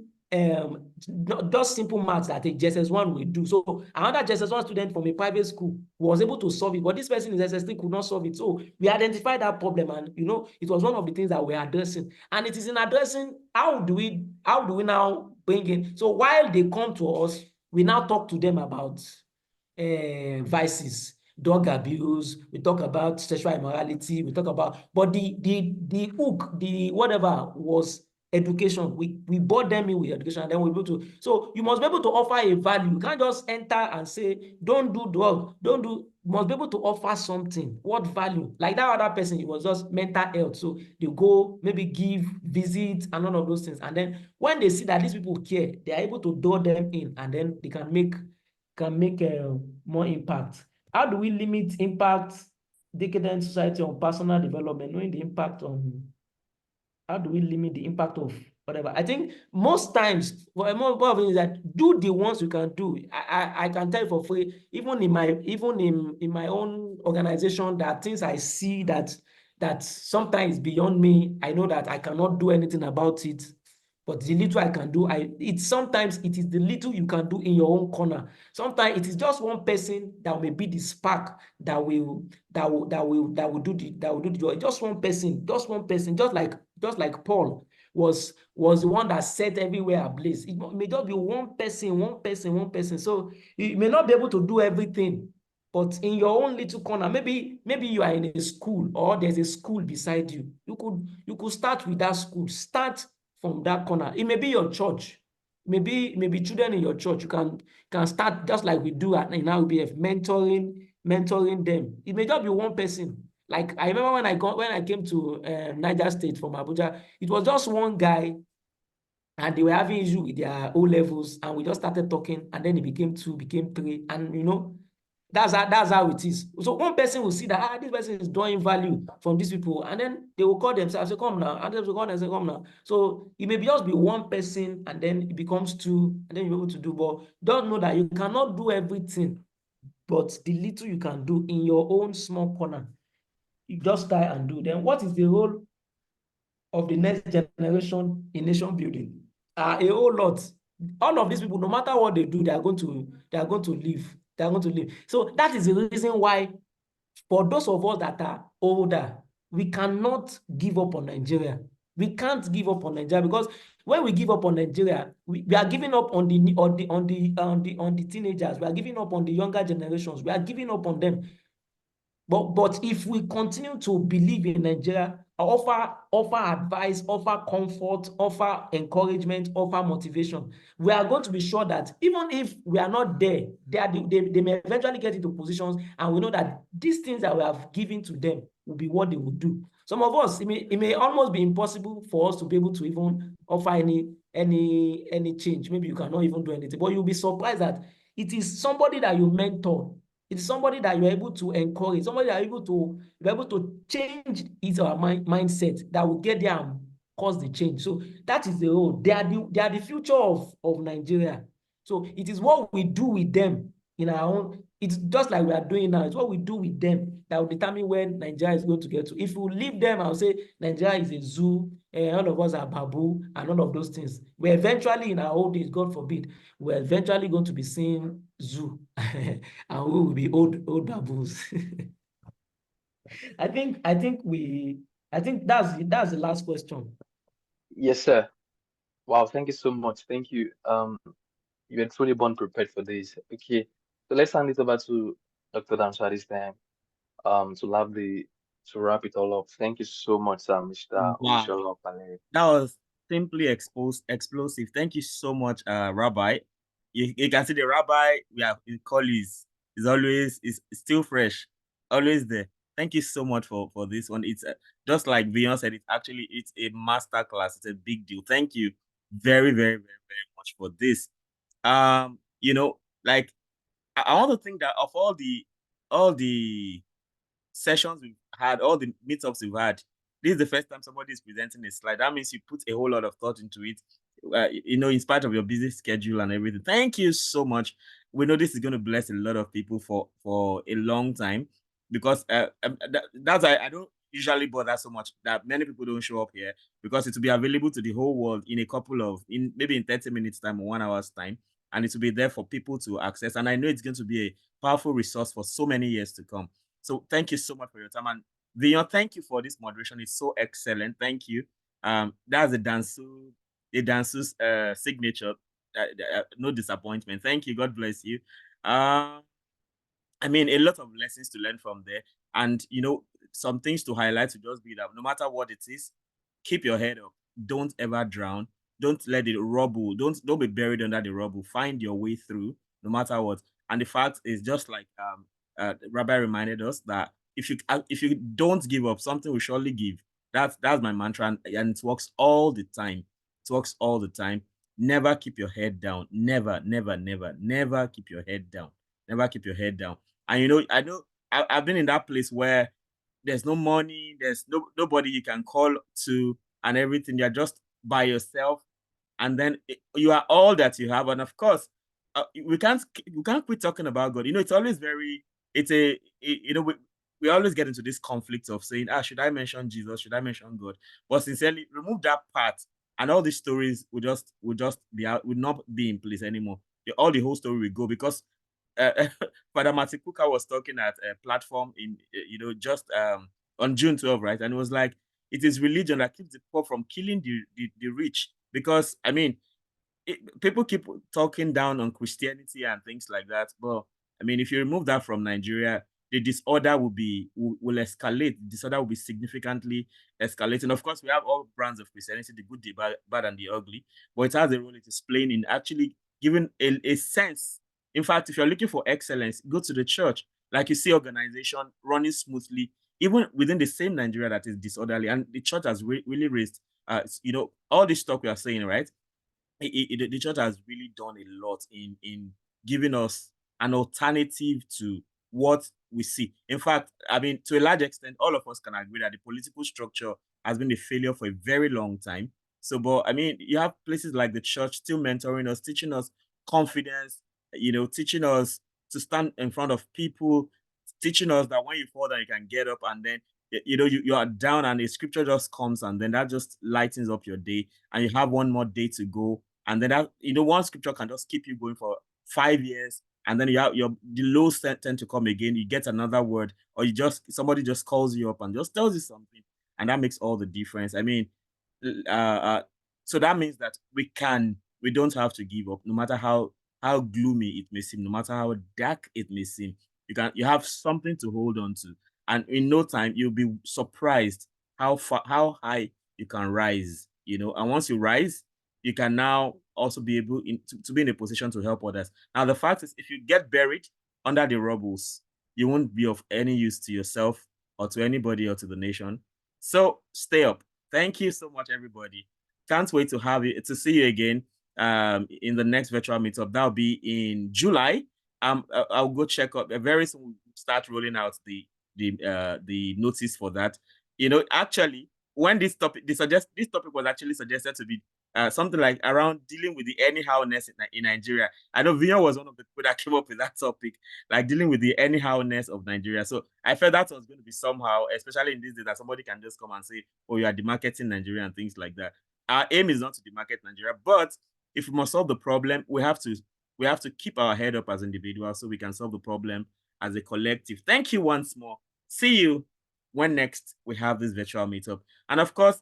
just simple maths that a JSS1 will do. So another JSS1 student from a private school was able to solve it, but this person in SS3 could not solve it. So we identified that problem, and it was one of the things that we're addressing. And it is in addressing how do we now bring in. So while they come to us, we now talk to them about vices, drug abuse, we talk about sexual immorality, we talk about, but the hook, the whatever was education. We brought them in with education, and then we're able to. So you must be able to offer a value. You can't just enter and say, don't do drug, don't do. You must be able to offer something. What value? Like that other person, it was just mental health. So they go, maybe give, visit, and all of those things. And then when they see that these people care, they are able to draw them in, and then they can make more impact. How do we limit impact, decadent society on personal development, knowing the impact on, how do we limit the impact of whatever? I think most times, more of it is that do the ones you can do. I can tell you for free, even in my own organization, there are things I see that sometimes beyond me. I know that I cannot do anything about it. But the little I can do, sometimes it is the little you can do in your own corner. Sometimes it is just one person that may be the spark that will do the job. Just one person, just like Paul was the one that set everywhere ablaze. It may just be one person. So you may not be able to do everything, but in your own little corner, maybe you are in a school or there's a school beside you. You could start with that school. Start from that corner. It may be your church. Maybe children in your church. You can start just like we do in RBF, mentoring them. It may just be one person. Like I remember when I came to Niger State from Abuja, it was just one guy, and they were having issue with their O levels, and we just started talking, and then it became 2, became 3, and that's how it is. So one person will see that this person is drawing value from these people, and then they will call themselves, say, come now, and they will call and say, come now. So it may just be one person, and then it becomes 2, and then you're able to do. But don't know that you cannot do everything, but the little you can do in your own small corner, you just try and do. Then what is the role of the next generation in nation building? A whole lot. All of these people, no matter what they do, they are going to live. They are going to live. So that is the reason why, for those of us that are older, we cannot give up on Nigeria. We can't give up on Nigeria, because when we give up on Nigeria, we are giving up on the teenagers. We are giving up on the younger generations. We are giving up on them. But if we continue to believe in Nigeria, offer advice, offer comfort, offer encouragement, offer motivation, we are going to be sure that even if we are not there, they may eventually get into positions, and we know that these things that we have given to them will be what they will do. Some of us, it may almost be impossible for us to be able to even offer any change. Maybe you cannot even do anything, but you'll be surprised that it is somebody that you mentor. It's somebody that you're able to encourage, somebody that you're able to change his or her mindset, that will get there and cause the change. So that is the role. They are the future of Nigeria. So it is what we do with them in our own. It's just like we are doing now. It's what we do with them that will determine where Nigeria is going to get to. If we leave them, I'll say Nigeria is a zoo, all of us are babu, and all of those things. We're eventually, in our old age, God forbid, we're eventually going to be seeing zoo, and we will be old baboons. I think that's the last question. Yes, sir. Wow, thank you so much. Thank you. You were truly born prepared for this. Okay, so let's hand it over to Dr. Dansu this time. To wrap it all up. Thank you so much, Mr. Wow. Olusola Opaleye. That was simply explosive. Thank you so much, Rabbi. You can see the Rabbi, we have in colleagues. is still fresh, always there. Thank you so much for this one. It's just like Viyon said, it's a master class. It's a big deal. Thank you very, very, very, very much for this. Like I want to think that of all the sessions we've had, all the meetups we've had, this is the first time somebody is presenting a slide. That means you put a whole lot of thought into it, in spite of your busy schedule and everything. Thank you so much. We know this is going to bless a lot of people for a long time, because that's why I don't usually bother so much that many people don't show up here, because it will be available to the whole world in maybe in 30 minutes time or 1 hour's time, and it will be there for people to access. And I know it's going to be a powerful resource for so many years to come. So thank you so much for your time. And Viyon, thank you for this moderation. It's so excellent. Thank you. That's the Dansu's signature. No disappointment. Thank you. God bless you. I mean, a lot of lessons to learn from there. And, some things to highlight to just be that no matter what it is, keep your head up. Don't ever drown. Don't let it rubble. Don't be buried under the rubble. Find your way through no matter what. And the fact is, just like Rabbi reminded us, that if you don't give up, something will surely give. That's my mantra, and it works all the time. It works all the time. Never keep your head down. Never, never, never, never keep your head down. Never keep your head down. And I know I've been in that place where there's no money, there's nobody you can call to, and everything. You're just by yourself, and then you are all that you have. And of course, we can't quit talking about God. It's always we always get into this conflict of saying, should I mention Jesus? Should I mention God? But sincerely, remove that part, and all these stories would not be in place anymore. All the whole story will go, because Father Matikuka was talking at a platform in just on June 12th, right? And it was like, it is religion that keeps the poor from killing the rich. Because I mean, people keep talking down on Christianity and things like that, but I mean, if you remove that from Nigeria, the disorder will escalate. The disorder will be significantly escalating. Of course, we have all brands of Christianity: the good, the bad, and the ugly. But it has a role it is playing in actually giving a sense. In fact, if you're looking for excellence, go to the church. Like, you see organization running smoothly, even within the same Nigeria that is disorderly, and the church has really raised, all this talk we are saying, right? The church has really done a lot in giving us an alternative to what we see. In fact, I mean, to a large extent, all of us can agree that the political structure has been a failure for a very long time. So, but I mean, you have places like the church still mentoring us, teaching us confidence, teaching us to stand in front of people, teaching us that when you fall down, you can get up, and then you are down, and a scripture just comes, and then that just lightens up your day, and you have one more day to go, and then that one scripture can just keep you going for 5 years, and then the lows tend to come again. You get another word, or somebody just calls you up and just tells you something, and that makes all the difference. I mean, so that means that we don't have to give up, no matter how gloomy it may seem, no matter how dark it may seem. You have something to hold on to, and in no time you'll be surprised how high you can rise. And once you rise, you can now also be able to be in a position to help others. Now, the fact is, if you get buried under the rubbles, you won't be of any use to yourself or to anybody or to the nation. So stay up. Thank you so much, everybody. Can't wait to see you again in the next virtual meetup. That'll be in July. I'll go check up. Very soon we'll start rolling out the notice for that. Actually, when this topic was actually suggested to be something like around dealing with the anyhowness in Nigeria. I know Viyon was one of the people that came up with that topic, like dealing with the anyhowness of Nigeria. So I felt that was going to be somehow, especially in these days, that somebody can just come and say, "Oh, you are demarketing Nigeria" and things like that. Our aim is not to demarket Nigeria, but if we must solve the problem, we have to keep our head up as individuals so we can solve the problem as a collective. Thank you once more. See you when next we have this virtual meetup. And of course,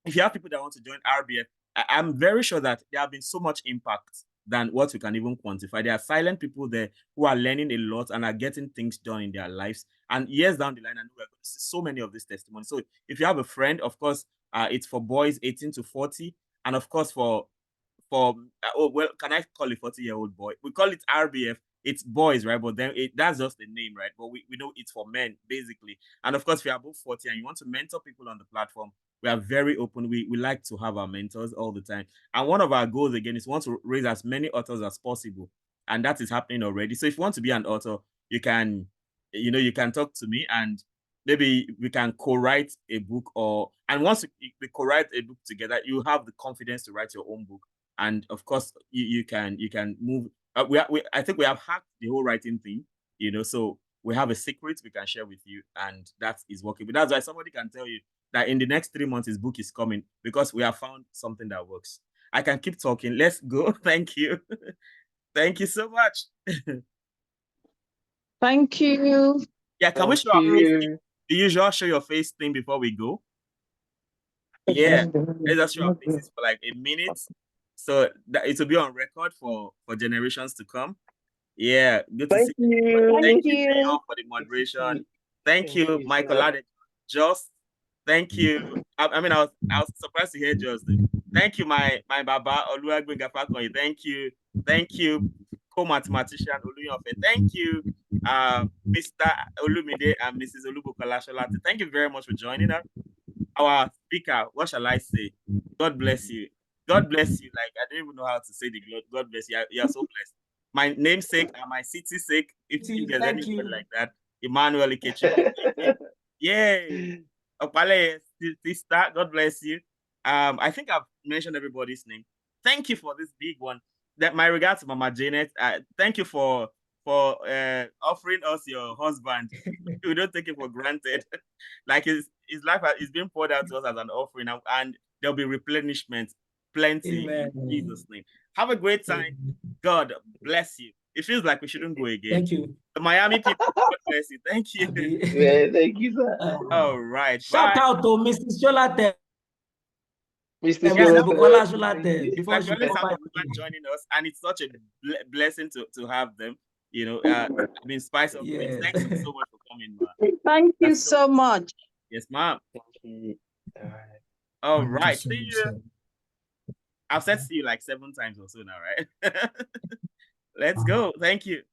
if you have people that want to join RBF, I'm very sure that there have been so much impact than what we can even quantify. There are silent people there who are learning a lot and are getting things done in their lives. And years down the line, I know we're going to see so many of these testimonies. So if you have a friend, of course, it's for boys 18 to 40. And of course, can I call a 40-year-old boy? We call it RBF, it's boys, right? But then that's just the name, right? But we know it's for men, basically. And of course, if you're above 40 and you want to mentor people on the platform, we are very open. We like to have our mentors all the time. And one of our goals, again, is we want to raise as many authors as possible. And that is happening already. So if you want to be an author, you can talk to me, and maybe we can co-write a book, and once we co-write a book together, you have the confidence to write your own book. And of course, you can move. I think we have hacked the whole writing thing, so we have a secret we can share with you, and that is working. But that's why somebody can tell you that in the next 3 months, his book is coming, because we have found something that works. I can keep talking. Let's go. Thank you. Thank you so much. Thank you. Yeah, can we show our face thing? The usual show your face thing before we go? Yeah, let's just show our faces for like a minute, so that it will be on record for generations to come. Yeah, good to see you. Thank you, Viyon, for the moderation. Thank you, Michael. Just thank you. I mean, I was surprised to hear just. Thank you, my Baba Oluwagbenga Fakonyi. Thank you, co-mathematician Oluyofe. Thank you, Mr. Olumide and Mrs. Olubukola Sholate. Thank you very much for joining us. Our speaker, what shall I say? God bless you. God bless you. Like, I don't even know how to say the God bless you. You are so blessed. My namesake and my city sake, if there's anybody like that, Emmanuel Ikechi. Yay. Opaleye, sister, God bless you. I think I've mentioned everybody's name. Thank you for this big one. That my regards to Mama Janet. Thank you for offering us your husband. We don't take it for granted. Like his life is being poured out to us as an offering, and there'll be replenishment, plenty. Amen. In Jesus' name. Have a great time. God bless you. It feels like we shouldn't go again. Thank you. The Miami people, God bless you. Thank you. Yeah, thank you, sir. All right. Shout Bye. out to Mrs. Sholate. Mr. Bukola Sholate. Sholate. Before she Always come have back everyone again. joining us, and it's such a blessing to have them. I've been spice of things. Yes. Thank you so much for coming, man. Thank you so much. Yes, ma'am. Thank you. All Thank you right. so See much, you. sir. I've said see you like 7 times or so now, right? Let's go. Thank you.